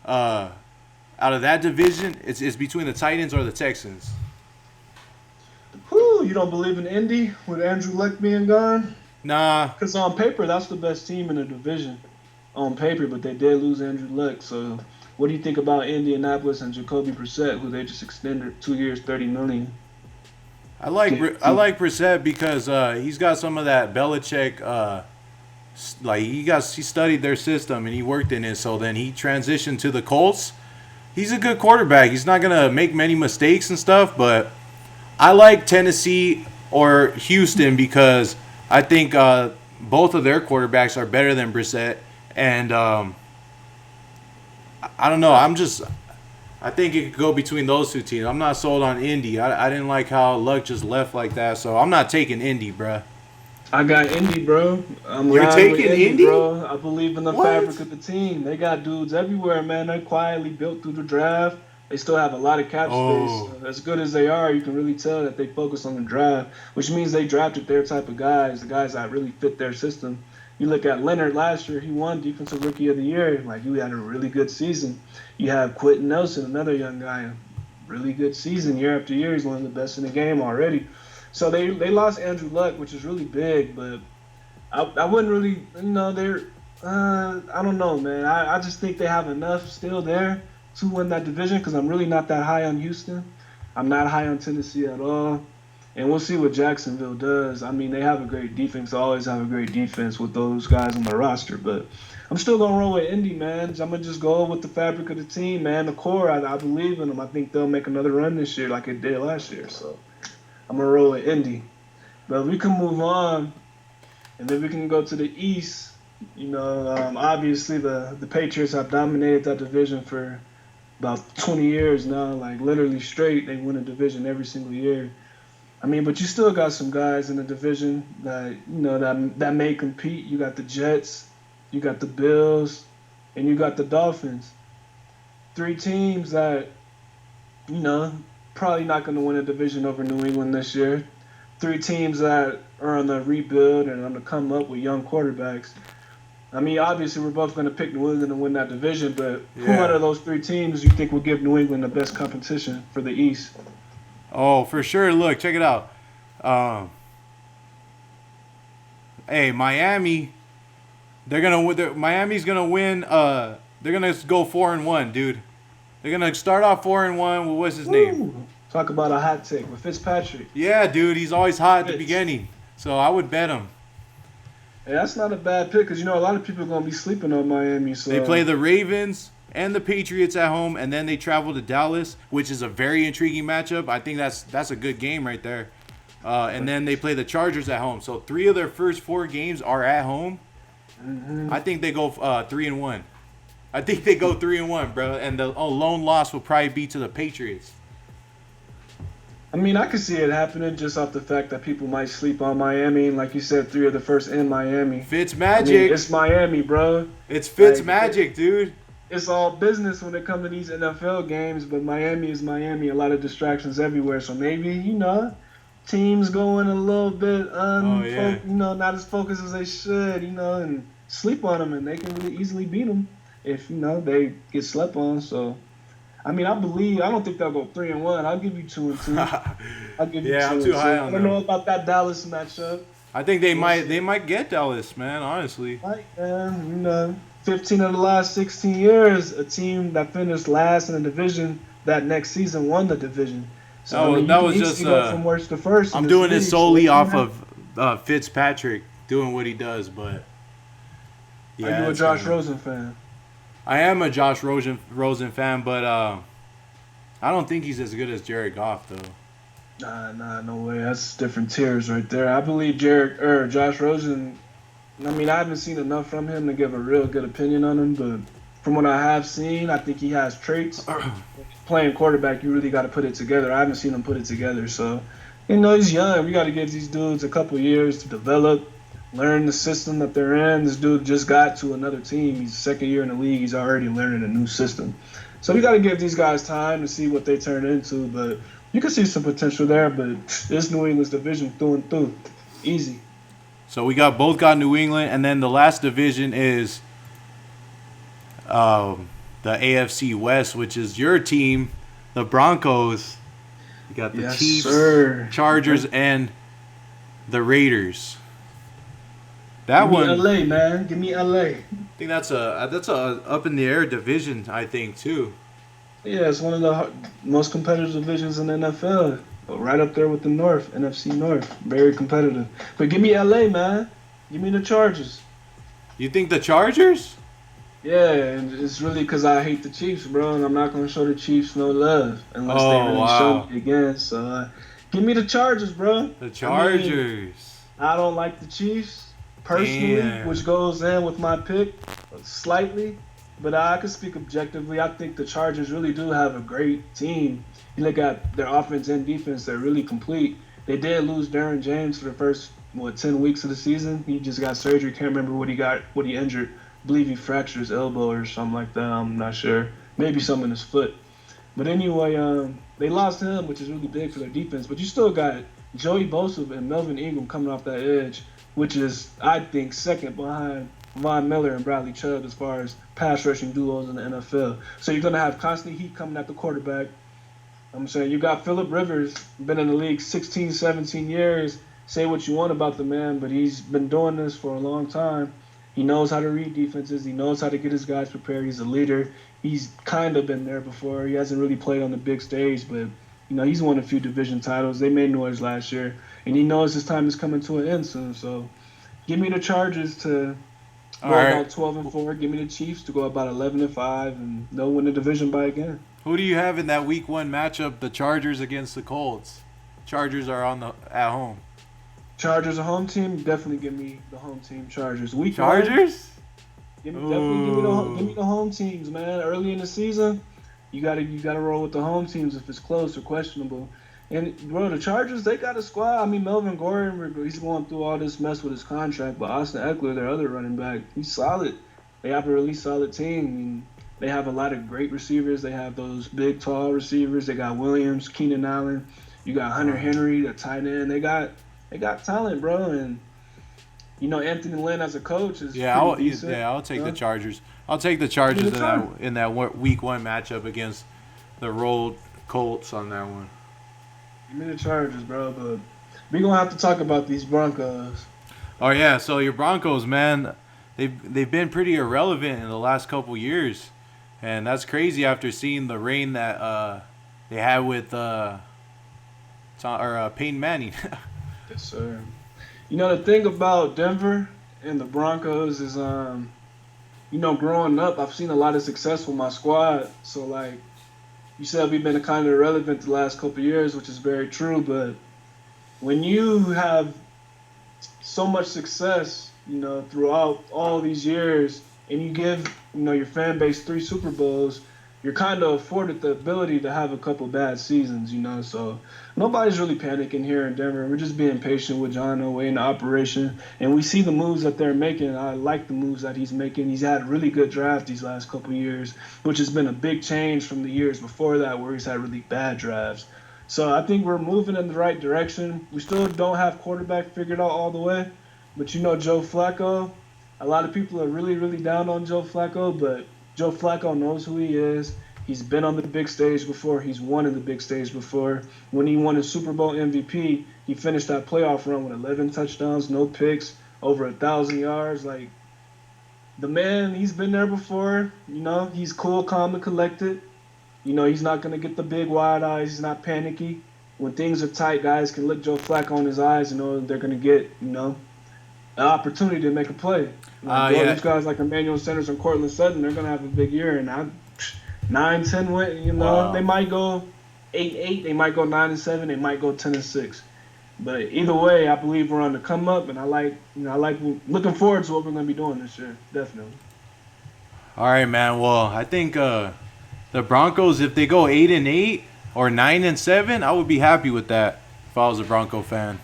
out of that division, it's between the Titans or the Texans. Whew, you don't believe in Indy with Andrew Luck being gone? Nah. Because on paper, that's the best team in the division. On paper, but they did lose Andrew Luck. So what do you think about Indianapolis and Jacoby Brissett, who they just extended 2 years, $30 million? I like Brissett because he's got some of that Belichick. Like he studied their system and he worked in it. So then he transitioned to the Colts. He's a good quarterback. He's not gonna make many mistakes and stuff, but I like Tennessee or Houston because I think both of their quarterbacks are better than Brissett, and I don't know. I think it could go between those two teams. I'm not sold on Indy. I didn't like how Luck just left like that, so I'm not taking Indy, bruh. I got Indy, bro. You're taking Indy, bro. I believe in the fabric of the team. They got dudes everywhere, man. They're quietly built through the draft. They still have a lot of cap space. As good as they are, you can really tell that they focus on the draft, which means they drafted their type of guys, the guys that really fit their system. You look at Leonard last year, he won Defensive Rookie of the Year. Like, he had a really good season. You have Quentin Nelson, another young guy, really good season year after year. He's one of the best in the game already. So they lost Andrew Luck, which is really big, but I wouldn't really, I don't know, man. I just think they have enough still there to win that division because I'm really not that high on Houston. I'm not high on Tennessee at all. And we'll see what Jacksonville does. I mean, they have a great defense. They always have a great defense with those guys on the roster. But I'm still going to roll with Indy, man. I'm going to just go with the fabric of the team, man. The core, I believe in them. I think they'll make another run this year like it did last year. So I'm going to roll with Indy. But we can move on, and then we can go to the East. Obviously the Patriots have dominated that division for about 20 years now, like literally straight. They win a division every single year. I mean, but you still got some guys in the division that that may compete. You got the Jets, you got the Bills, and you got the Dolphins. 3 teams that probably not going to win a division over New England this year. 3 teams that are on the rebuild and on the come up with young quarterbacks. I mean, obviously, we're both going to pick New England to win that division, but who out of those 3 teams you think will give New England the best competition for the East? Oh, for sure. Look, check it out. Hey, Miami. Miami's gonna win. They're gonna go 4-1, dude. They're gonna start off 4-1. What's his name? Talk about a hot take with Fitzpatrick. Yeah, dude. He's always hot at the beginning, so I would bet him. Hey, that's not a bad pick because a lot of people are gonna be sleeping on Miami. So they play the Ravens and the Patriots at home, and then they travel to Dallas, which is a very intriguing matchup. I think that's a good game right there. And then they play the Chargers at home. So 3 of their first 4 games are at home. Mm-hmm. I think they go 3-1. I think they go 3-1, bro. And the lone loss will probably be to the Patriots. I mean, I could see it happening just off the fact that people might sleep on Miami. And like you said, 3 of the first in Miami. Fitz magic. I mean, it's Miami, bro. It's Fitz magic, dude. It's all business when it comes to these NFL games, but Miami is Miami. A lot of distractions everywhere. So maybe, teams going a little bit, not as focused as they should, and sleep on them, and they can really easily beat them if, they get slept on. So, I mean, I don't think they'll go 3-1. I'll give you 2-2. I'll give you 2-2. I'm too high on them. I don't know about that Dallas matchup. I think they might get Dallas, man, honestly. Right, man. 15 of the last 16 years, a team that finished last in the division that next season won the division. So that was just go from worst to first. I'm doing it solely off of Fitzpatrick doing what he does, but Are yeah, you a it's Josh kind of. Rosen fan? I am a Josh Rosen fan, but I don't think he's as good as Jared Goff though. Nah, no way. That's different tiers right there. I believe Josh Rosen. I mean, I haven't seen enough from him to give a real good opinion on him, but from what I have seen, I think he has traits. Playing quarterback, you really got to put it together. I haven't seen him put it together, so he's young. We got to give these dudes a couple years to develop, learn the system that they're in. This dude just got to another team. He's second year in the league. He's already learning a new system. So we got to give these guys time to see what they turn into. But you can see some potential there. But this New England's division through and through, easy. So we both got New England, and then the last division is the AFC West, which is your team, the Broncos. You got the Yes, Chiefs, sir. Chargers, and the Raiders. That Give me one, LA, man. Give me LA. I think that's a up in the air division. I think too. Yeah, it's one of the most competitive divisions in the NFL. But right up there with the North, NFC North. Very competitive. But give me LA, man. Give me the Chargers. You think the Chargers? Yeah, and it's really because I hate the Chiefs, bro, and I'm not going to show the Chiefs no love unless they Oh really show wow, me again. So give me the Chargers, bro. the I mean, Chargers. I don't like the Chiefs personally, Damn. which goes in with my pick slightly, but I can speak objectively. I think the Chargers really do have a great team. You look at their offense and defense; they're really complete. They did lose Darren James for the first 10 weeks of the season. He just got surgery. Can't remember what he injured. I believe he fractured his elbow or something like that. I'm not sure. Maybe something in his foot. But anyway, they lost him, which is really big for their defense. But you still got Joey Bosa and Melvin Ingram coming off that edge, which is, I think, second behind Von Miller and Bradley Chubb as far as pass rushing duos in the NFL. So you're going to have constant heat coming at the quarterback. I'm saying you got Phillip Rivers, been in the league 16, 17 years. Say what you want about the man, but he's been doing this for a long time. He knows how to read defenses. He knows how to get his guys prepared. He's a leader. He's kind of been there before. He hasn't really played on the big stage, but he's won a few division titles. They made noise last year, and he knows his time is coming to an end soon. So, give me the Chargers to All go right. about 12-4. Give me the Chiefs to go about 11-5, and they'll win the division by again. Who do you have in that Week 1 matchup? The Chargers against the Colts. Chargers are at home. Chargers a home team. Definitely give me the home team. Chargers. Week Chargers? Definitely give me the home teams, man. Early in the season, you gotta roll with the home teams if it's close or questionable. And bro, the Chargers, they got a squad. I mean, Melvin Gordon, he's going through all this mess with his contract, but Austin Eckler, their other running back, he's solid. They have a really solid team. I mean, they have a lot of great receivers. They have those big, tall receivers. They got Williams, Keenan Allen. You got Hunter Henry, the tight end. They got talent, bro, and Anthony Lynn as a coach is pretty decent. I'll take the Chargers. I'll take the Chargers in that Week 1 matchup against the rolled Colts on that one. Give me the Chargers, bro, but we're gonna have to talk about these Broncos. Oh yeah, so your Broncos, man, they've been pretty irrelevant in the last couple years, and that's crazy after seeing the reign that they had with Peyton Manning. Yes, sir. The thing about Denver and the Broncos is, growing up, I've seen a lot of success with my squad. So, like you said, we've been kind of irrelevant the last couple of years, which is very true. But when you have so much success, throughout all these years, and you give, your fan base 3 Super Bowls, you're kind of afforded the ability to have a couple bad seasons, So nobody's really panicking here in Denver. We're just being patient with John Elway and the operation, and we see the moves that they're making. I like the moves that he's making. He's had really good drafts these last couple years, which has been a big change from the years before that where he's had really bad drafts. So I think we're moving in the right direction. We still don't have quarterback figured out all the way, but Joe Flacco, a lot of people are really, really down on Joe Flacco, but Joe Flacco knows who he is. He's been on the big stage before. He's won in the big stage before. When he won his Super Bowl MVP, he finished that playoff run with 11 touchdowns, no picks, over 1,000 yards. Like, the man, he's been there before. He's cool, calm, and collected. He's not going to get the big wide eyes. He's not panicky. when things are tight, guys can look Joe Flacco in his eyes and know they're going to get, an opportunity to make a play. Like Yeah. these guys like Emmanuel Sanders and Cortland Sutton, they're going to have a big year. And 9-10 win, Wow. they might go 8-8, they might go 9-7, they might go 10-6. But either way, I believe we're on the come up, and I like looking forward to what we're going to be doing this year. Definitely. All right, man. Well, I think the Broncos, if they go 8-8 or 9-7, I would be happy with that if I was a Bronco fan.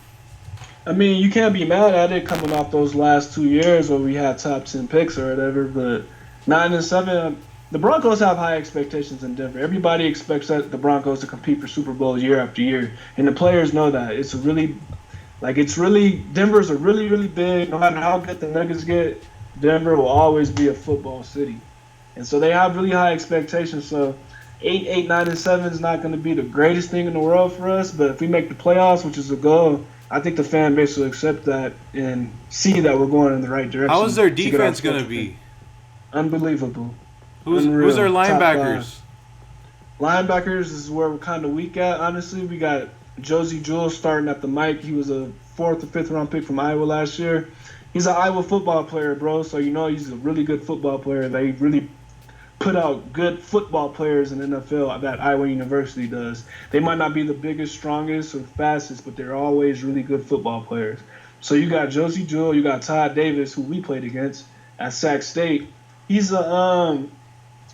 I mean, you can't be mad at it coming off those last 2 years where we had top 10 picks or whatever. But 9-7, the Broncos have high expectations in Denver. Everybody expects the Broncos to compete for Super Bowls year after year, and the players know that. Denver's a really, really big. No matter how good the Nuggets get, Denver will always be a football city, and so they have really high expectations. So 8, 9-7 is not going to be the greatest thing in the world for us, but if we make the playoffs, which is the goal, I think the fan base will accept that and see that we're going in the right direction. How is their defense going to be? Unbelievable. Who's their linebackers? Linebackers is where we're kind of weak at, honestly. We got Josie Jewell starting at the mic. He was a 4th or 5th round pick from Iowa last year. He's an Iowa football player, bro, so he's a really good football player. They really put out good football players in the NFL that Iowa University does. They might not be the biggest, strongest, or fastest, but they're always really good football players. So you got Josie Jewell, you got Todd Davis, who we played against at Sac State.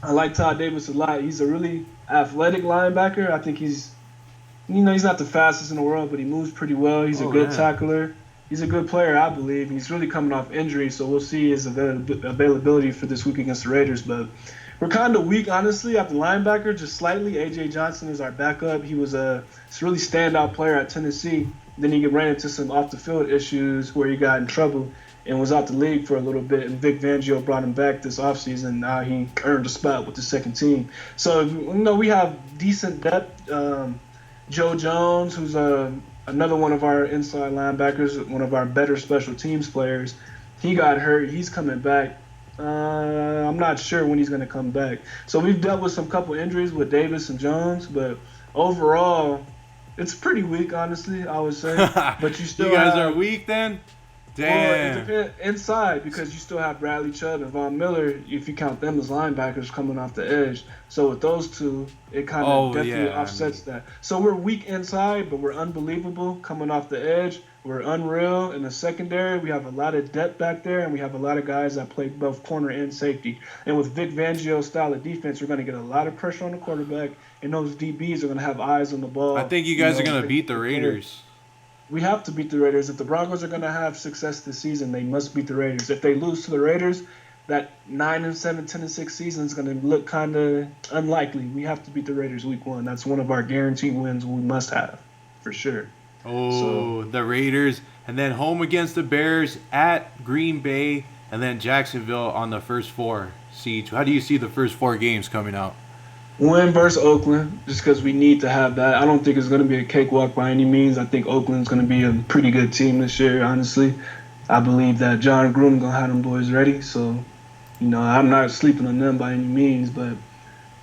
I like Todd Davis a lot. He's a really athletic linebacker. I think he's not the fastest in the world, but he moves pretty well. He's a good tackler. He's a good player, I believe. He's really coming off injury, so we'll see his availability for this week against the Raiders. But we're kind of weak, honestly, at the linebacker, just slightly. A.J. Johnson is our backup. He was a really standout player at Tennessee. Then he ran into some off-the-field issues where he got in trouble and was out the league for a little bit, and Vic Fangio brought him back this offseason. Now he earned a spot with the second team. So, we have decent depth. Joe Jones, who's another one of our inside linebackers, one of our better special teams players, he got hurt. He's coming back. I'm not sure when he's going to come back. So we've dealt with some couple injuries with Davis and Jones, but overall, it's pretty weak, honestly, I would say. But you still you guys are weak then? Damn. Well, it depends inside because you still have Bradley Chubb and Von Miller, if you count them as linebackers coming off the edge. So with those two, it kind of definitely offsets that. So we're weak inside, but we're unbelievable coming off the edge. We're unreal in the secondary. We have a lot of depth back there, and we have a lot of guys that play both corner and safety. And with Vic Fangio's style of defense, we're going to get a lot of pressure on the quarterback, and those DBs are going to have eyes on the ball. I think you guys are going to beat the Raiders. We have to beat the Raiders. If the Broncos are going to have success this season, they must beat the Raiders. If they lose to the Raiders, that 9-7, 10-6 season is going to look kind of unlikely. We have to beat the Raiders week 1. That's one of our guaranteed wins we must have, for sure. The Raiders, and then home against the Bears, at Green Bay, and then Jacksonville on the first 4 seeds. How do you see the first 4 games coming out? Win versus Oakland, just because we need to have that. I don't think it's going to be a cakewalk by any means. I think Oakland's going to be a pretty good team this year, honestly. I believe that John Gruden's going to have them boys ready. So, I'm not sleeping on them by any means. But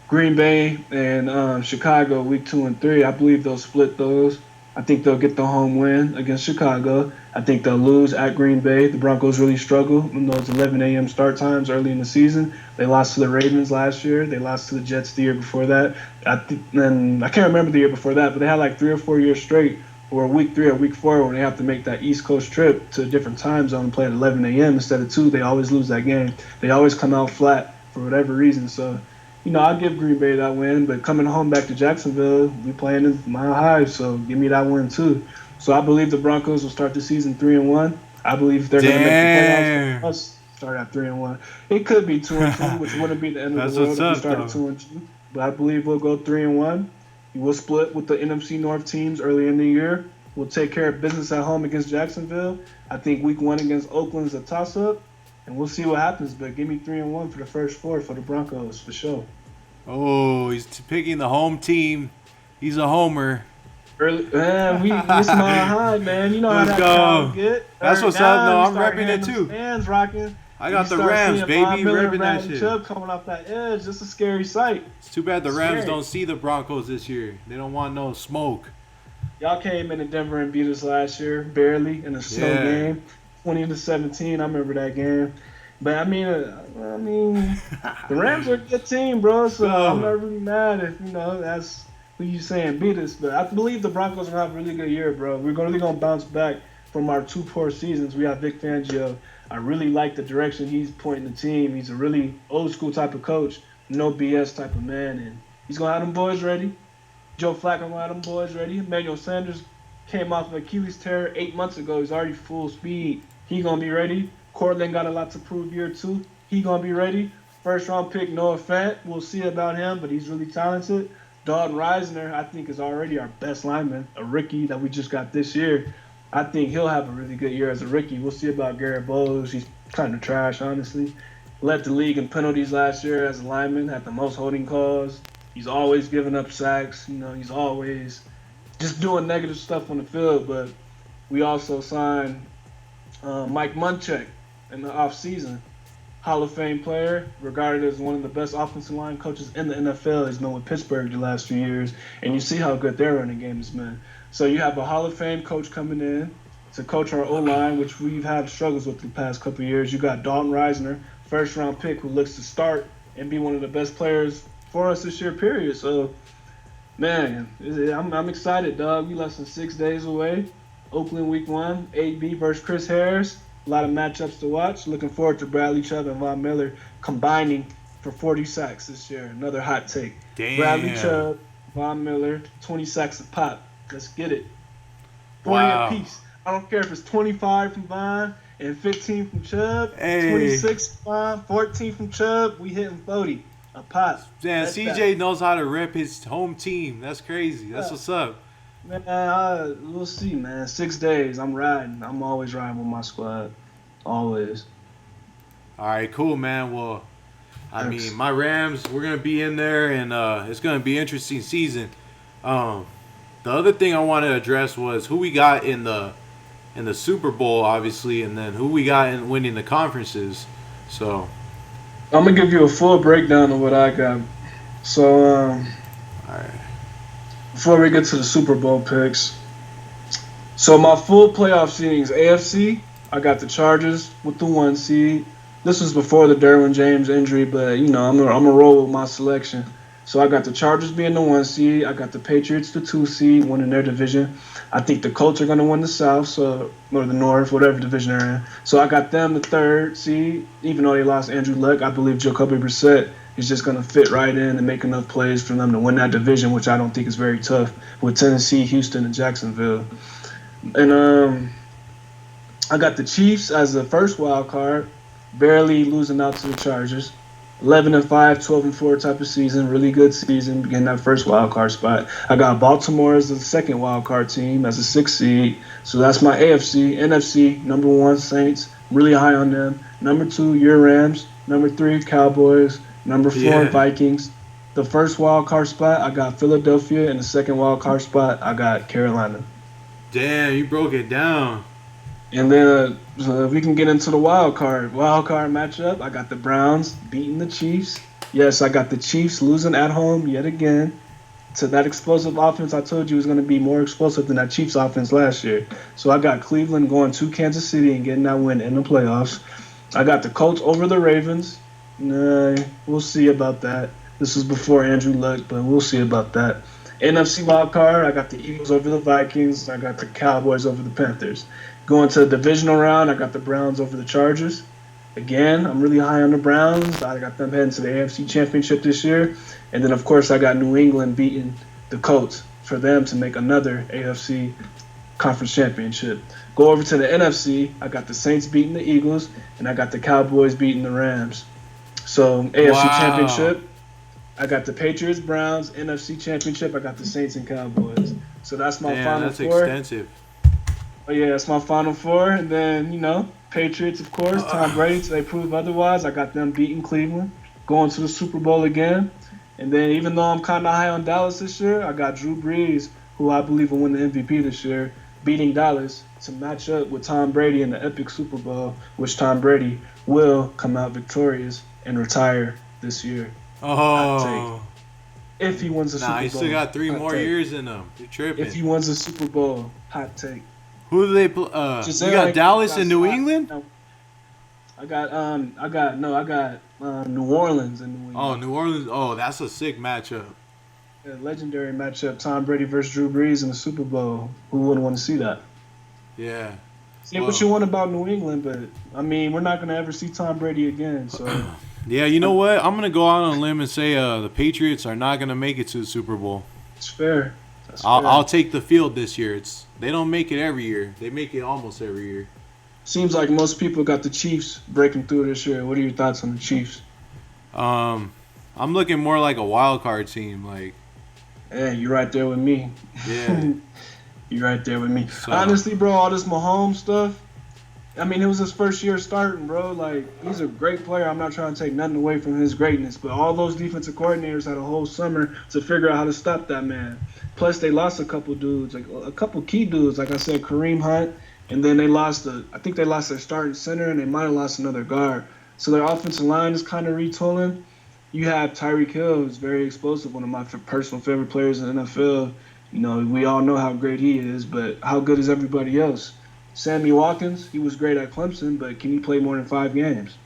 Green Bay and Chicago, week 2 and 3, I believe they'll split those. I think they'll get the home win against Chicago. I think they'll lose at Green Bay. The Broncos really struggle in those 11 a.m. start times early in the season. They lost to the Ravens last year. They lost to the Jets the year before that. And I can't remember the year before that, but they had like 3 or 4 years straight, or week 3 or week 4, when they have to make that East Coast trip to a different time zone and play at 11 a.m. instead of 2. They always lose that game. They always come out flat for whatever reason. So, I'll give Green Bay that win, but coming home back to Jacksonville, we playing in Mile High, so give me that win too. So I believe the Broncos will start the season 3-1. I believe they're going to make the playoffs. Us start at 3-1. It could be 2-2, which wouldn't be the end of the world if we started 2-2. But I believe we'll go 3-1. We'll split with the NFC North teams early in the year. We'll take care of business at home against Jacksonville. I think week 1 against Oakland is a toss-up. And we'll see what happens, but give me 3-1 for the first 4 for the Broncos, for sure. Oh, he's picking the home team. He's a homer. Man, it's Mile High, man. You know how that crowd get. That's what's up. No, I'm repping it too. Fans rocking. I got the Rams, baby, repping that shit. Chubb coming off that edge, just a scary sight. It's too bad the Rams don't see the Broncos this year. They don't want no smoke. Y'all came into Denver and beat us last year, barely in a snow Yeah. game, 20-17. I remember that game. But I mean, the Rams are a good team, bro. So I'm Go. not really mad if that's who you saying beat us. But I believe the Broncos are gonna have a really good year, bro. We're really gonna bounce back from our two poor seasons. We have Vic Fangio. I really like the direction he's pointing the team. He's a really old school type of coach, no BS type of man, and he's gonna have them boys ready. Joe Flacco got them boys ready. Emmanuel Sanders came off of Achilles tear 8 months ago. He's already full speed. He gonna be ready. Cortland got a lot to prove year two. He gonna be ready. First round pick Noah Fant. We'll see about him, but he's really talented. Dalton Reisner, I think, is already our best lineman, a rookie that we just got this year. I think he'll have a really good year as a rookie. We'll see about Garrett Bowles. He's kind of trash, honestly. Led the league in penalties last year as a lineman, had the most holding calls. He's always giving up sacks. He's always just doing negative stuff on the field. But we also signed Mike Munchak in the offseason. Hall of Fame player, regarded as one of the best offensive line coaches in the NFL. He's been with Pittsburgh the last few years, and you see how good their running game has been. So you have a Hall of Fame coach coming in to coach our O-line, which we've had struggles with the past couple of years. You got Dalton Reisner, first-round pick, who looks to start and be one of the best players for us this year, period. So, man, I'm excited, dog. We less than 6 days away. Oakland week 1, 8B versus Chris Harris. A lot of matchups to watch. Looking forward to Bradley Chubb and Von Miller combining for 40 sacks this year. Another hot take. Bradley Damn. Chubb, Von Miller, 20 sacks a pop. Let's get it. 40 Wow. apiece. I don't care if it's 25 from Von and 15 from Chubb, Hey. 26 from Von, 14 from Chubb. We hitting 40 a pop. Man, That's CJ that. knows how to rep his home team. That's crazy. That's what's up. Man, we'll see, man. 6 days. I'm riding. I'm always riding with my squad. Always. All right, cool, man. Well, I Thanks. mean, my Rams, we're gonna be in there, and it's gonna be an interesting season. Um, the other thing I wanted to address was who we got in the Super Bowl, obviously, and then who we got in winning the conferences. So, I'm gonna give you a full breakdown of what I got. So, all right. before we get to the Super Bowl picks, so my full playoff seedings: AFC, I got the Chargers with the 1 seed. This was before the Derwin James injury, but I'm gonna roll with my selection. So I got the Chargers being the 1 seed. I got the Patriots the 2 seed, winning their division. I think the Colts are gonna win the South, or the North, whatever division they're in. So I got them the 3rd seed, even though they lost Andrew Luck. I believe Jacoby Brissett is just gonna fit right in and make enough plays for them to win that division, which I don't think is very tough with Tennessee, Houston, and Jacksonville. And I got the Chiefs as the first wild card, barely losing out to the Chargers. 11-5, 12-4 type of season, really good season, getting that first wild card spot. I got Baltimore as the second wild card team as a 6 seed, so that's my AFC. NFC, number 1 Saints, really high on them. Number 2, your Rams. Number 3, Cowboys. Number 4, Yeah. Vikings. The first wild card spot, I got Philadelphia, and the second wild card spot, I got Carolina. Damn, you broke it down. And then we can get into the wild card. Wild card matchup. I got the Browns beating the Chiefs. Yes, I got the Chiefs losing at home yet again to that explosive offense. I told you was going to be more explosive than that Chiefs offense last year. So I got Cleveland going to Kansas City and getting that win in the playoffs. I got the Colts over the Ravens. Nah, we'll see about that. This was before Andrew Luck, but we'll see about that. NFC wild card. I got the Eagles over the Vikings. I got the Cowboys over the Panthers. Going to the divisional round, I got the Browns over the Chargers. Again, I'm really high on the Browns. I got them heading to the AFC Championship this year. And then, of course, I got New England beating the Colts for them to make another AFC Conference Championship. Go over to the NFC. I got the Saints beating the Eagles, and I got the Cowboys beating the Rams. So, AFC Wow. Championship, I got the Patriots, Browns. NFC Championship, I got the Saints and Cowboys. So that's my Damn, final that's four. extensive. Oh, yeah, that's my final four. And then, Patriots, of course. Tom Brady, till they prove otherwise. I got them beating Cleveland, going to the Super Bowl again. And then even though I'm kind of high on Dallas this year, I got Drew Brees, who I believe will win the MVP this year, beating Dallas to match up with Tom Brady in the epic Super Bowl, which Tom Brady will come out victorious and retire this year. Hot Oh, If he wins the Super Nah, Bowl. he still got 3 hot more take. years in him. You're tripping. If he wins the Super Bowl, hot take. Who do they play? You got Dallas and New England? No, I got New Orleans and New England. Oh, New Orleans. Oh, that's a sick matchup. A legendary matchup: Tom Brady versus Drew Brees in the Super Bowl. Who wouldn't want to see that? Yeah. Say what you want about New England, but I mean, we're not going to ever see Tom Brady again. So Yeah, you know what? I'm gonna go out on a limb and say the Patriots are not gonna make it to the Super Bowl. it's fair. That's fair. I'll take the field this year. They don't make it every year. They make it almost every year. Seems like most people got the Chiefs breaking through this year. What are your thoughts on the Chiefs? I'm looking more like a wild card team. Like, Hey, you're right there with me. yeah. You're right there with me. So- Honestly, bro, all this Mahomes stuff. I mean, it was his first year starting, bro. Like, he's a great player. I'm not trying to take nothing away from his greatness, but all those defensive coordinators had a whole summer to figure out how to stop that man. Plus, they lost a couple dudes, like a couple key dudes. Like I said, Kareem Hunt, and then they lost I think they lost their starting center, and they might have lost another guard. So their offensive line is kind of retooling. You have Tyreek Hill, who's very explosive, one of my personal favorite players in the NFL. You know, we all know how great he is, but how good is everybody else? Sammy Watkins, he was great at Clemson, but can he play more than 5 games?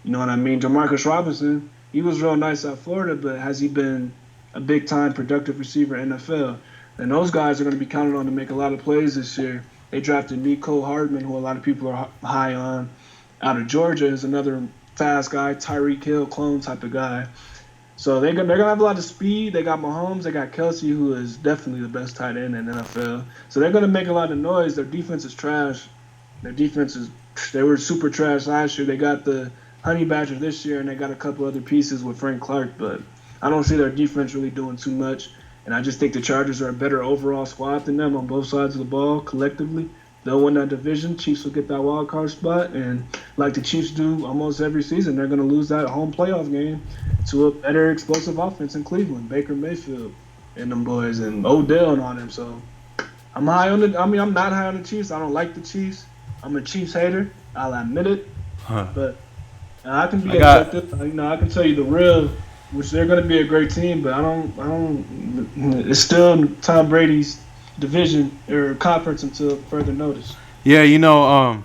You know what I mean? Jamarcus Robinson, he was real nice at Florida, but has he been a big-time productive receiver in the NFL? And those guys are going to be counted on to make a lot of plays this year. They drafted Nico Hardman, who a lot of people are high on, out of Georgia, is another fast guy, Tyreek Hill clone type of guy. So they're gonna have a lot of speed. They got Mahomes. They got Kelsey, who is definitely the best tight end in the NFL. So they're gonna make a lot of noise. Their defense is trash. They were super trash last year. They got the Honey Badger this year, and they got a couple other pieces with Frank Clark. But I don't see their defense really doing too much. And I just think the Chargers are a better overall squad than them on both sides of the ball collectively. They'll win that division. Chiefs will get that wild card spot, and like the Chiefs do almost every season, they're going to lose that home playoff game to a better explosive offense in Cleveland, Baker Mayfield and them boys, and Odell and all them. So I'm not high on the Chiefs. I don't like the Chiefs. I'm a Chiefs hater. I'll admit it. But I can be objective. I can tell you the real, which they're going to be a great team, but I don't. It's still Tom Brady's division or conference until further notice. Yeah, you know,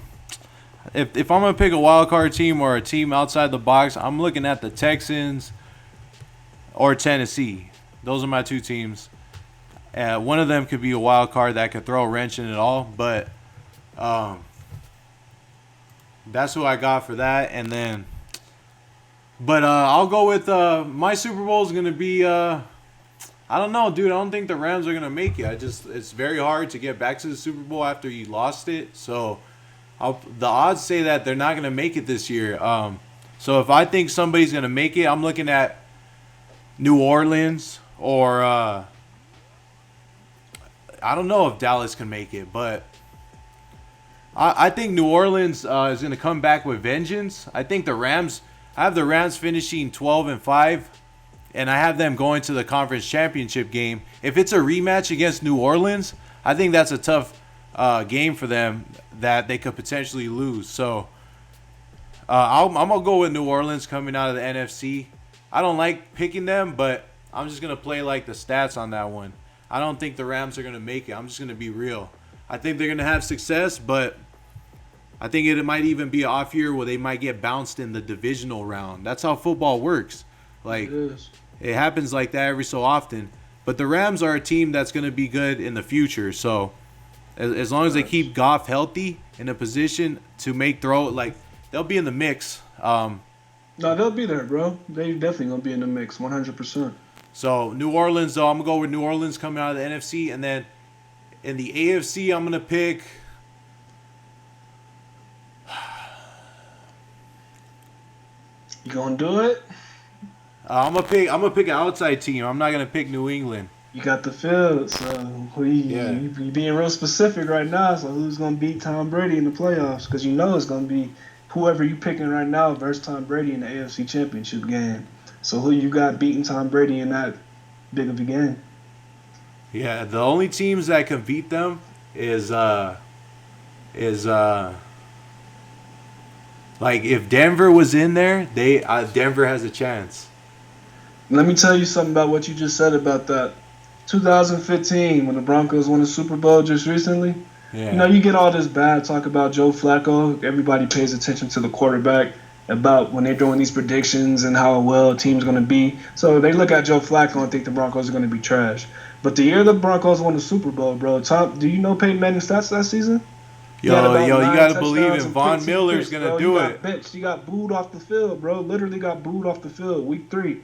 if I'm gonna pick a wild card team or a team outside the box, I'm looking at the Texans or Tennessee. Those are my 2 teams. One of them could be a wild card that could throw a wrench in it all, but that's who I got for that. And then, but I'll go with my Super Bowl is gonna be. I don't know, dude. I don't think the Rams are going to make it. It's very hard to get back to the Super Bowl after you lost it. So the odds say that they're not going to make it this year. So if I think somebody's going to make it, I'm looking at New Orleans or I don't know if Dallas can make it, but I think New Orleans is going to come back with vengeance. I think I have the Rams finishing 12-5. And I have them going to the conference championship game. If it's a rematch against New Orleans, I think that's a tough game for them that they could potentially lose. So I'm going to go with New Orleans coming out of the NFC. I don't like picking them, but I'm just going to play like the stats on that one. I don't think the Rams are going to make it. I'm just going to be real. I think they're going to have success, but I think it might even be an off year where they might get bounced in the divisional round. That's how football works. Like, it happens like that every so often. But the Rams are a team that's going to be good in the future. So as long as they keep Goff healthy in a position to make like they'll be in the mix. No, they'll be there, bro. They definitely going to be in the mix, 100%. So New Orleans, though, I'm going to go with New Orleans coming out of the NFC. And then in the AFC, I'm going to pick You going to do it? I'm gonna pick an outside team. I'm not gonna pick New England. You got the field, so you being real specific right now. So who's gonna beat Tom Brady in the playoffs? Because you know it's gonna be whoever you picking right now versus Tom Brady in the AFC Championship game. So who you got beating Tom Brady in that big of a game? Yeah, the only teams that can beat them is like if Denver was in there, Denver has a chance. Let me tell you something about what you just said about that. 2015, when the Broncos won the Super Bowl just recently, Yeah. you get all this bad talk about Joe Flacco. Everybody pays attention to the quarterback about when they're doing these predictions and how well a team's going to be. So they look at Joe Flacco and think the Broncos are going to be trash. But the year the Broncos won the Super Bowl, bro, Tom, do you know Peyton Manning's stats that season? He had Yo, about yo, you nine gotta believe touchdowns in and Von 15 Miller's picks, gonna bro. He do it. got benched. He got booed off the field, bro. Literally got booed off the field week 3.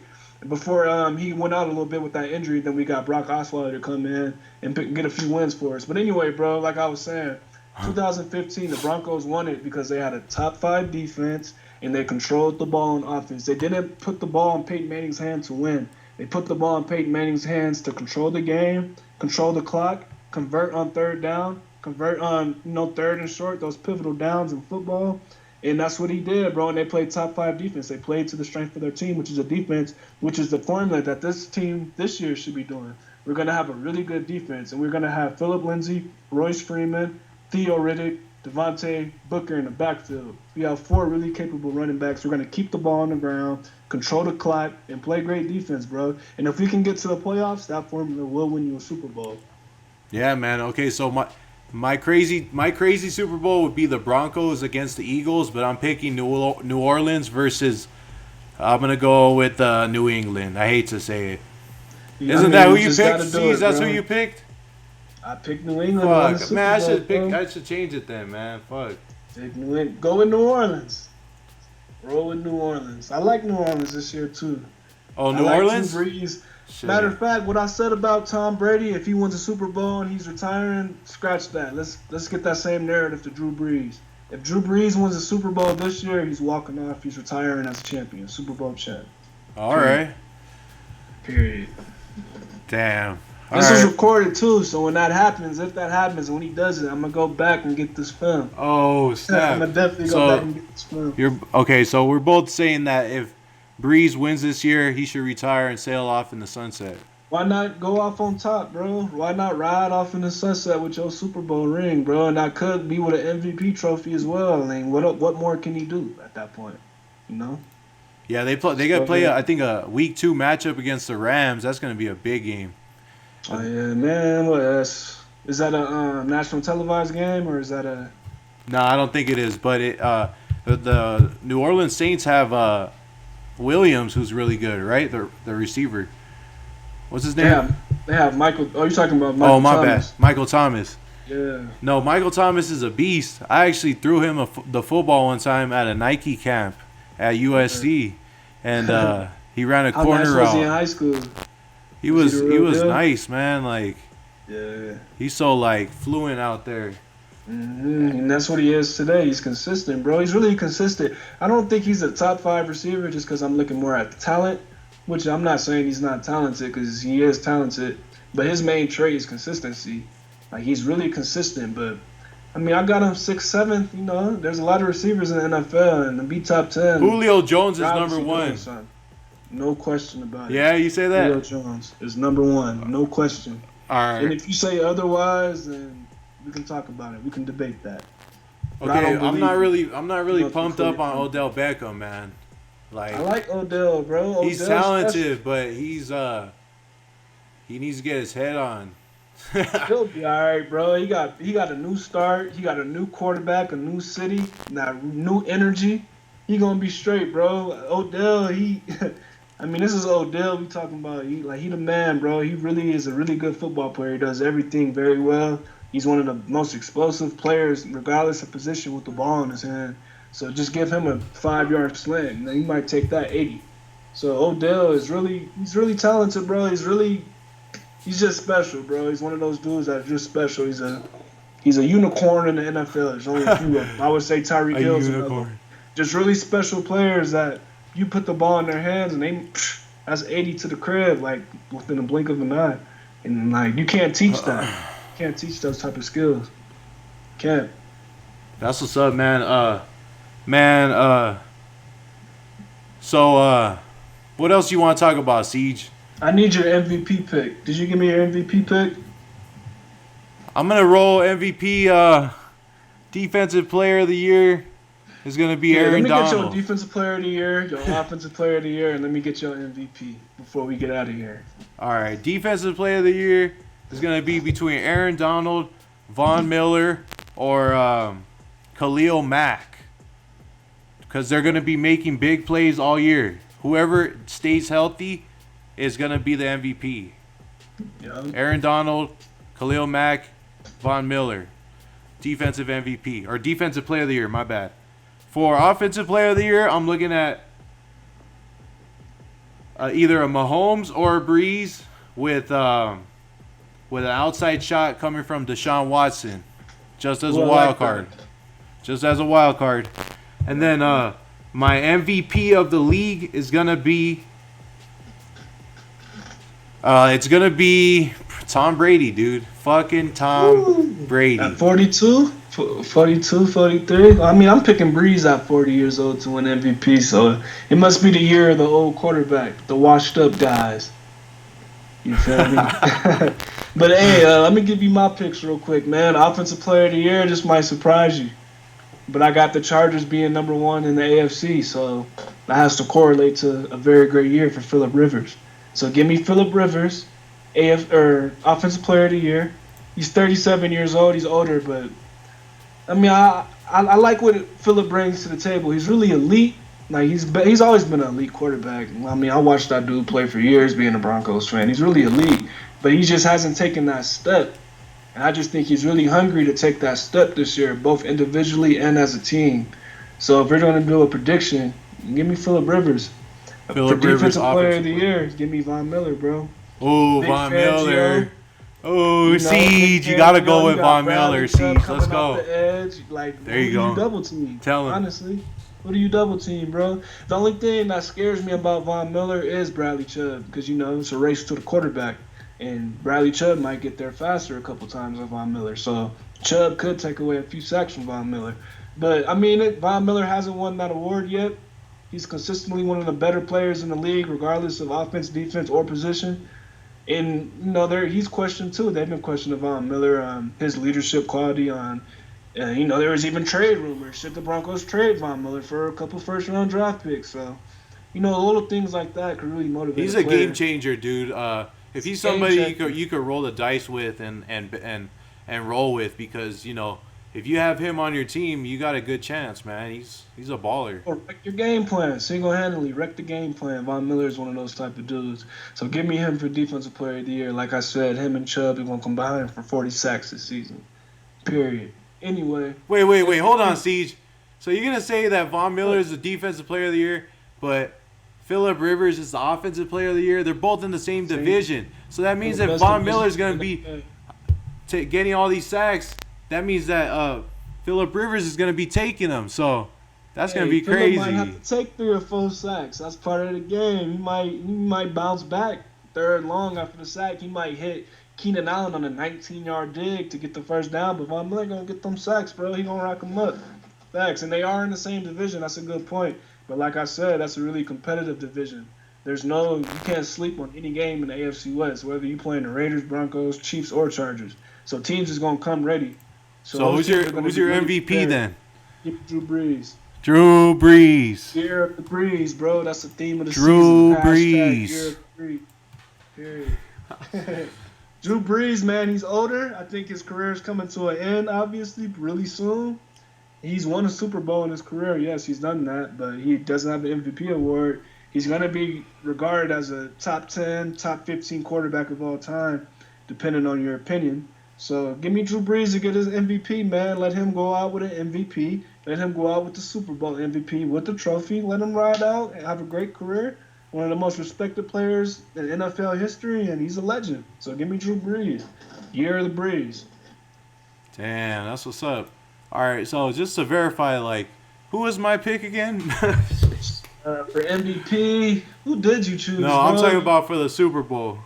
Before he went out a little bit with that injury, then we got Brock Osweiler to come in and get a few wins for us. But anyway, bro, like I was saying, 2015, the Broncos won it because they had a top 5 defense and they controlled the ball on offense. They didn't put the ball in Peyton Manning's hand to win. They put the ball in Peyton Manning's hands to control the game, control the clock, convert on third down, convert on third and short, those pivotal downs in football. And that's what he did, bro. And they played top 5 defense. They played to the strength of their team, which is a defense, which is the formula that this team this year should be doing. We're going to have a really good defense, and we're going to have Phillip Lindsay, Royce Freeman, Theo Riddick, Devontae Booker in the backfield. We have 4 really capable running backs. We're going to keep the ball on the ground, control the clock, and play great defense, bro. And if we can get to the playoffs, that formula will win you a Super Bowl. Yeah, man. Okay, so my crazy Super Bowl would be the Broncos against the Eagles, but I'm picking New Orleans versus. I'm gonna go with New England. I hate to say it. Isn't that who you picked? Steve, that's who you picked. I picked New England. Fuck, man, I should change it then, man. Fuck. Pick New England. Go with New Orleans. Roll with New Orleans. I like New Orleans this year too. Oh, New Orleans. Drew Brees. Matter of fact, what I said about Tom Brady, if he wins a Super Bowl and he's retiring, scratch that. Let's get that same narrative to Drew Brees. If Drew Brees wins a Super Bowl this year, he's walking off. He's retiring as a champion, Super Bowl champ. All right. Period. Damn. This is recorded too, so when that happens, if that happens, when he does it, I'm gonna go back and get this film. Oh snap! I'm gonna definitely go back and get this film. You're okay. So we're both saying that if Breeze wins this year, he should retire and sail off in the sunset. Why not go off on top, bro? Why not ride off in the sunset with your Super Bowl ring, bro? And I could be with an MVP trophy as well. I mean, what more can he do at that point? You know? Yeah, they got to play. I think a week 2 matchup against the Rams. That's going to be a big game. Oh yeah, man. Is that a national televised game or is that a? No, I don't think it is. But the New Orleans Saints have Williams, who's really good, right? The receiver. What's his name? They have Michael. Oh, you're talking about Michael Thomas. Bad. Michael Thomas. Yeah. No, Michael Thomas is a beast. I actually threw him the football one time at a Nike camp at USC, and he ran a corner route. Was he in high school? He was nice, man. Like, yeah. He's so like fluent out there. Mm-hmm. And that's what he is today. He's consistent, bro. He's really consistent. I don't think he's a top 5 receiver just because I'm looking more at the talent. Which I'm not saying he's not talented because he is talented, but his main trait is consistency. Like he's really consistent. But I mean, I got him 6th, 7th. You know, there's a lot of receivers in the NFL, and to be top 10. Julio Jones is number 1. No question about it. Yeah, you say that. Julio Jones is number 1, no question. All right. And if you say otherwise, then we can talk about it. We can debate that. Okay, I'm not really pumped up on Odell Beckham, man. Like, I like Odell, bro. He's talented, but he needs to get his head on. He'll be all right, bro. He got a new start. He got a new quarterback, a new city, new energy. He gonna be straight, bro. Odell, I mean, this is Odell we talking about. He the man, bro. He really is a really good football player. He does everything very well. He's one of the most explosive players, regardless of position, with the ball in his hand. So just give him a 5-yard slant, and he might take that 80. So Odell he's really talented, bro. He's just special, bro. He's one of those dudes that's just special. He's a unicorn in the NFL. There's only a few of them. I would say Tyreek Hill's another. Just really special players that you put the ball in their hands and that's 80 to the crib, like within a blink of an eye. And like you can't teach that. You can't teach those type of skills. Can't. That's what's up, man. So what else you want to talk about, Siege? I need your MVP pick. Did you give me your MVP pick? I'm gonna roll MVP defensive player of the year. is going to be Here, let Aaron me get your Donald. defensive player of the year, your offensive player of the year, and let me get your MVP before we get out of here. All right, defensive player of the year is going to be between Aaron Donald, Von Miller, or Khalil Mack, because they're going to be making big plays all year. Whoever stays healthy is going to be the MVP. Yeah. Aaron Donald, Khalil Mack, Von Miller, defensive MVP or defensive player of the year. My bad. For offensive player of the year, I'm looking at either a Mahomes or a Breeze with an outside shot coming from Deshaun Watson, just as a wild card. Just as a wild card. And then my MVP of the league is gonna be it's gonna be Tom Brady, dude. Fucking Tom Brady. At 42, 42, 43. I mean, I'm picking Breeze at 40 years old to win MVP, so it must be the year of the old quarterback, the washed up guys. You feel me? But hey, let me give you my picks real quick, man. Offensive player of the year, this might surprise you. But I got the Chargers being number one in the AFC, so that has to correlate to a very great year for Phillip Rivers. So give me Phillip Rivers, offensive player of the year. He's 37 years old. He's older, but I mean, I like what Phillip brings to the table. He's really elite. Like he's always been an elite quarterback. I mean, I watched that dude play for years, being a Broncos fan. He's really elite, but he just hasn't taken that step. And I just think he's really hungry to take that step this year, both individually and as a team. So if we're going to do a prediction, give me Phillip Rivers. For defensive player of the year, give me Von Miller, bro. Oh, Von Miller. Oh, Siege. You got to go with Von Miller, Siege. Let's go. There you go. Double team. Tell him. Honestly, what do you double team, bro? The only thing that scares me about Von Miller is Bradley Chubb, because, it's a race to the quarterback. And Bradley Chubb might get there faster a couple times than Von Miller. So Chubb could take away a few sacks from Von Miller. But, I mean, Von Miller hasn't won that award yet. He's consistently one of the better players in the league, regardless of offense, defense, or position. And, he's questioned, too. They've been questioning Von Miller, his leadership quality on, there was even trade rumors. Should the Broncos trade Von Miller for a couple first-round draft picks? So, little things like that could really motivate He's a game changer, dude. If he's somebody you could roll the dice with and roll with, because if you have him on your team, you got a good chance, man. He's a baller. Or wreck your game plan, single-handedly wreck the game plan. Von Miller is one of those type of dudes. So give me him for defensive player of the year. Like I said, him and Chubb are gonna combine for 40 sacks this season. Period. Anyway. Wait. Hold on, Siege. So you're gonna say that Von Miller is the defensive player of the year, but Phillip Rivers is the offensive player of the year? They're both in the same division. So that means that Von Miller is going to be getting all these sacks. That means that Phillip Rivers is going to be taking them. So that's going to be crazy. Phillip might have to take 3 or 4 sacks. That's part of the game. He might bounce back third long after the sack. He might hit Keenan Allen on a 19-yard dig to get the first down. But Von Miller going to get them sacks, bro. He going to rack them up. Facts. And they are in the same division. That's a good point. But like I said, that's a really competitive division. You can't sleep on any game in the AFC West, whether you playing the Raiders, Broncos, Chiefs, or Chargers. So teams is gonna come ready. So who's your MVP then? Give me Drew Brees. Drew Brees. Year of the Brees, bro. That's the theme of the season. Drew Brees. Year of the Brees. Period. Drew Brees, man, he's older. I think his career is coming to an end, obviously, really soon. He's won a Super Bowl in his career. Yes, he's done that, but he doesn't have the MVP award. He's going to be regarded as a top 10, top 15 quarterback of all time, depending on your opinion. So give me Drew Brees to get his MVP, man. Let him go out with an MVP. Let him go out with the Super Bowl MVP with the trophy. Let him ride out and have a great career. One of the most respected players in NFL history, and he's a legend. So give me Drew Brees. Year of the Brees. Damn, that's what's up. All right, so just to verify, who was my pick again? For MVP, who did you choose? No, I'm talking about for the Super Bowl.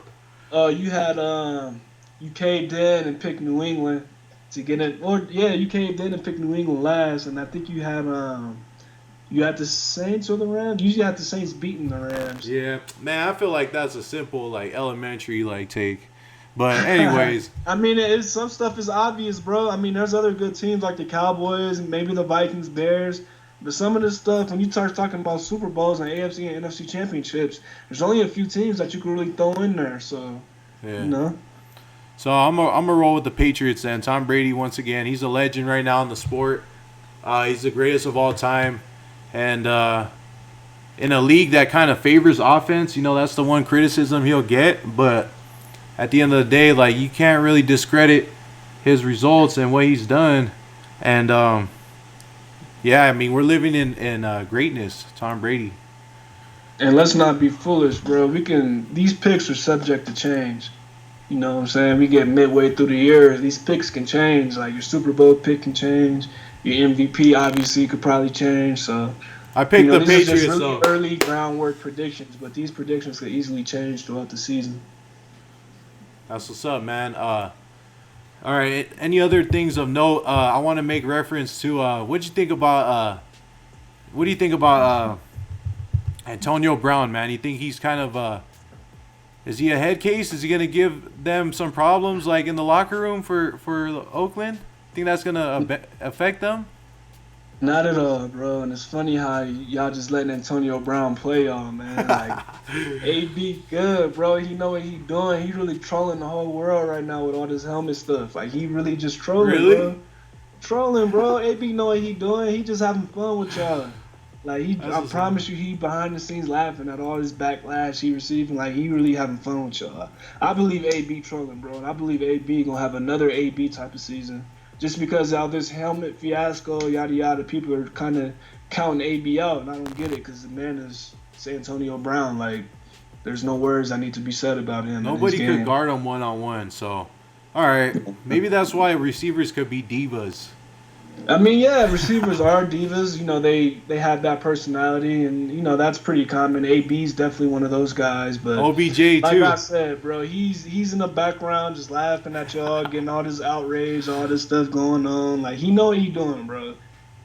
You had you caved in and picked New England to get it. You caved in and picked New England last, and I think you had the Saints or the Rams. Usually, had the Saints beating the Rams. Yeah, man, I feel like that's a simple elementary take. But anyways, I mean, some stuff is obvious, bro. I mean, there's other good teams like the Cowboys and maybe the Vikings, Bears. But some of this stuff, when you start talking about Super Bowls and AFC and NFC championships, there's only a few teams that you can really throw in there. So, you Yeah. know. So I'm a roll with the Patriots then. Tom Brady once again. He's a legend right now in the sport. He's the greatest of all time, and in a league that kind of favors offense, that's the one criticism he'll get. But at the end of the day, like you can't really discredit his results and what he's done. And yeah, I mean we're living in greatness. Tom Brady. And let's not be foolish, bro. These picks are subject to change. You know what I'm saying? We get midway through the year, these picks can change. Like your Super Bowl pick can change. Your MVP obviously could probably change. So, I picked the these are just Patriots really though. early groundwork predictions, but these predictions could easily change throughout the season. That's what's up, man. All right. Any other things of note? I want to make reference to what you think about what do you think about Antonio Brown, man? You think he's kind of is he a head case? Is he gonna give them some problems like in the locker room for Oakland? Think that's gonna affect them? Not at all, bro. And it's funny how y'all just letting Antonio Brown play y'all, man. Like, AB good, bro. He know what he doing. He really trolling the whole world right now with all this helmet stuff. Like, he really just trolling, Really? bro. Trolling, bro. AB know what he doing. He just having fun with y'all. Like, That's I what's up. promise you, he behind the scenes laughing at all this backlash he receiving. Like, he really having fun with y'all. I believe AB trolling, bro. And I believe AB gonna have another AB type of season. Just because of this helmet fiasco, yada yada, people are kind of counting AB out, and I don't get it because the man is Antonio Brown. Like, there's no words I need to be said about him and his Nobody could game. guard him one on one. So, all right, maybe that's why receivers could be divas. I mean, yeah, receivers are divas. They have that personality, and that's pretty common. AB's definitely one of those guys, but OBJ like I too. said, bro, he's in the background just laughing at y'all, getting all this outrage, all this stuff going on. Like he know what he doing, bro.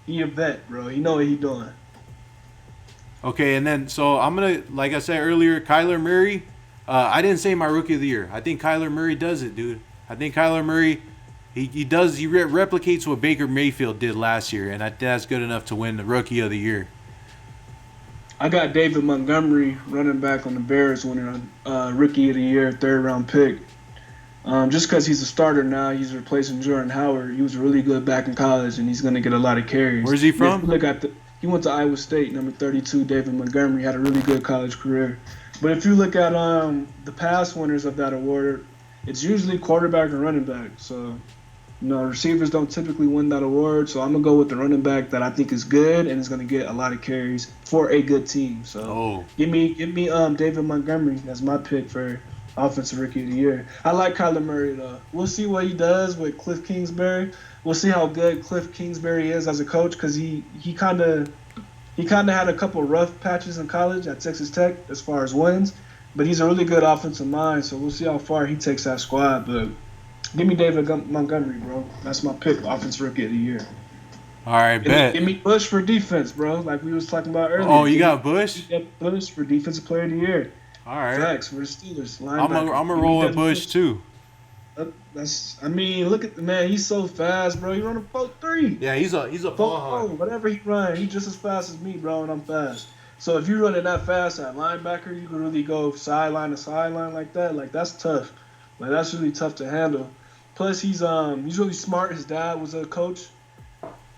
He a vet, bro. He know what he doing. Okay, and then so I'm gonna, like I said earlier, Kyler Murray. I didn't say my rookie of the year. I think Kyler Murray does it, dude. I think Kyler Murray, he does he replicates what Baker Mayfield did last year, and I think that's good enough to win the rookie of the year. I got David Montgomery running back on the Bears winning rookie of the year, third round pick. Just because he's a starter now, he's replacing Jordan Howard. He was really good back in college, and he's going to get a lot of carries. Where's he And if you from? look at he went to Iowa State, number 32, David Montgomery, had a really good college career. But if you look at the past winners of that award, it's usually quarterback and running back. So, receivers don't typically win that award. So I'm going to go with the running back that I think is good and is going to get a lot of carries for a good team. So Oh, give me David Montgomery as my pick for Offensive Rookie of the Year. I like Kyler Murray though. We'll see what he does with Cliff Kingsbury. We'll see how good Cliff Kingsbury is as a coach because he kind of had a couple rough patches in college at Texas Tech as far as wins, but he's a really good offensive mind. So we'll see how far he takes that squad. But give me David Montgomery, bro. That's my pick, Offensive Rookie of the Year. all right, bet. Give me Bush for defense, bro. Like we was talking about earlier. Oh, you got Bush? Give me Bush for Defensive Player of the Year. All right. Facts for the Steelers. I'm Linebacker. a Give me roll with Devin Bush too. Look at the man. He's so fast, bro. He running 4.3. Yeah, he's a ball 4.4. hog. Whatever he run, he just as fast as me, bro, and I'm fast. So if you're running that fast at linebacker, you can really go sideline to sideline like that. Like that's tough. Like that's really tough to handle. Plus he's really smart. His dad was a coach.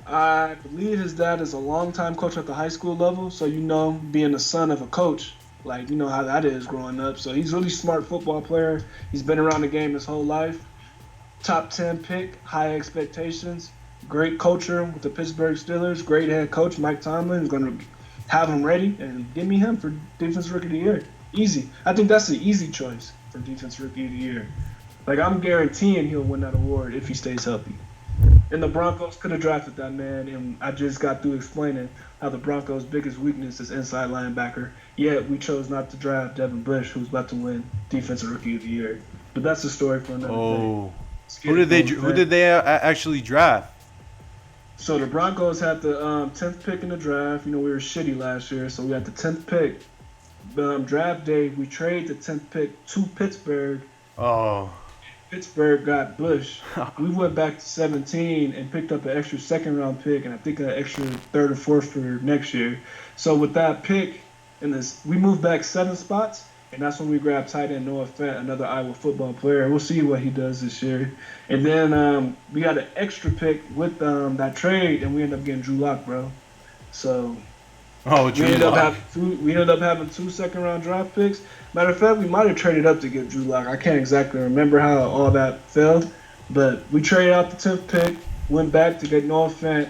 I believe his dad is a longtime coach at the high school level. So being the son of a coach, like you know how that is growing up. So he's a really smart football player. He's been around the game his whole life. Top 10 pick, high expectations, great culture with the Pittsburgh Steelers, great head coach Mike Tomlin is going to have him ready and give me him for Defense Rookie of the Year. Easy. I think that's the easy choice for Defense Rookie of the Year. Like I'm guaranteeing he'll win that award if he stays healthy. And the Broncos could have drafted that man, and I just got through explaining how the Broncos' biggest weakness is inside linebacker. Yet we chose not to draft Devin Bush, who's about to win Defensive Rookie of the Year. But that's a story for another day. Oh, Let's who get did it they going, who did they actually draft? So the Broncos had the 10th pick in the draft. We were shitty last year, so we had the 10th pick. Draft day, we trade the 10th pick to Pittsburgh. Oh, Pittsburgh got Bush, we went back to 17 and picked up an extra second round pick and I think an extra third or fourth for next year. So with that pick and this, we moved back 7 spots. And that's when we grabbed tight end Noah Fett, another Iowa football player. We'll see what he does this year. And then we got an extra pick with that trade, and we ended up getting Drew Lock, bro. So Drew Lock. We ended up having 2 second-round draft picks. Matter of fact, we might have traded up to get Drew Lock. I can't exactly remember how all that fell, but we traded out the 10th pick, went back to get Noah Fant.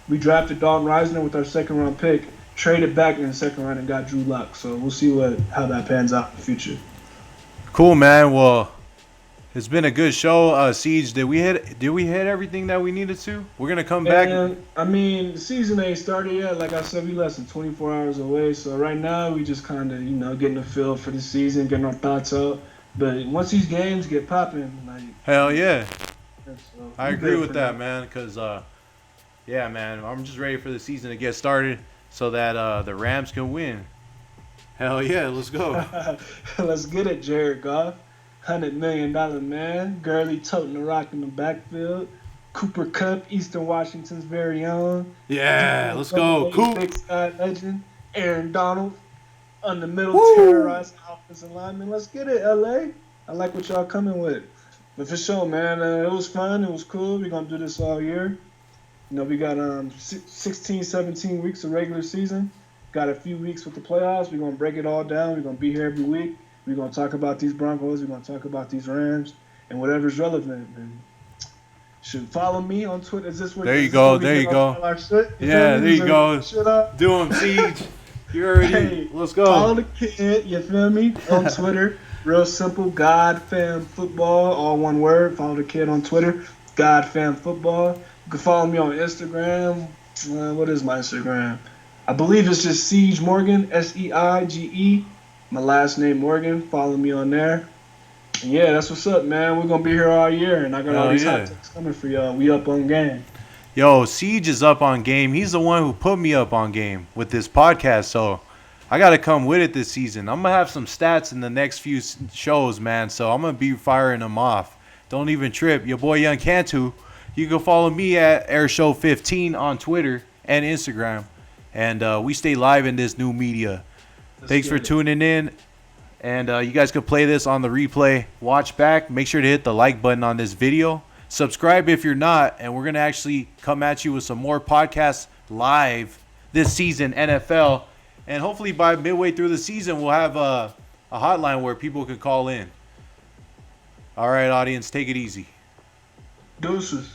We drafted Dalton Reisner with our second-round pick, traded back in the second round and got Drew Lock. So we'll see how that pans out in the future. Cool, man. Well, it's been a good show. Siege, did we hit everything that we needed to? We're gonna come back. I mean, the season ain't started yet. Like I said, we less than 24 hours away. So right now we just kind of getting a feel for the season, getting our thoughts out. But once these games get popping, like hell yeah, so I agree with that, man. Cause yeah, man, I'm just ready for the season to get started so that the Rams can win. Hell yeah, let's go. Let's get it, Jared Goff. $100 million man. Gurley toting the rock in the backfield. Cooper Kupp, Eastern Washington's very own. Yeah, let's go. Coop. Big Sky legend. Aaron Donald on the middle, terrorizing offensive lineman. Let's get it, LA. I like what y'all coming with. But for sure, man, it was fun. It was cool. We're going to do this all year. We got 16, 17 weeks of regular season. Got a few weeks with the playoffs. We're going to break it all down. We're going to be here every week. We're going to talk about these Broncos. We're going to talk about these Rams and whatever's relevant. And should follow me on Twitter. Is this what? There you go. There you go. Yeah, there you go. Do him, Siege. You already. Let's go. Follow the kid. You feel me? On Twitter. Real simple. God Fam Football. All one word. Follow the kid on Twitter. God Fam Football. You can follow me on Instagram. What is my Instagram? I believe it's just Siege Morgan. Seige. My last name Morgan. Follow me on there. And yeah, that's what's up, man. We're going to be here all year, and I got all these hot takes coming for y'all. We up on game. Yo, Siege is up on game. He's the one who put me up on game with this podcast, so I got to come with it this season. I'm going to have some stats in the next few shows, man, so I'm going to be firing them off. Don't even trip. Your boy Young Cantu, you can follow me at Airshow 15 on Twitter and Instagram, and we stay live in this new media. Thanks for tuning in. And you guys can play this on the replay. Watch back. Make sure to hit the like button on this video. Subscribe if you're not. And we're going to actually come at you with some more podcasts live this season, NFL. And hopefully by midway through the season, we'll have a hotline where people can call in. All right, audience, take it easy. Deuces.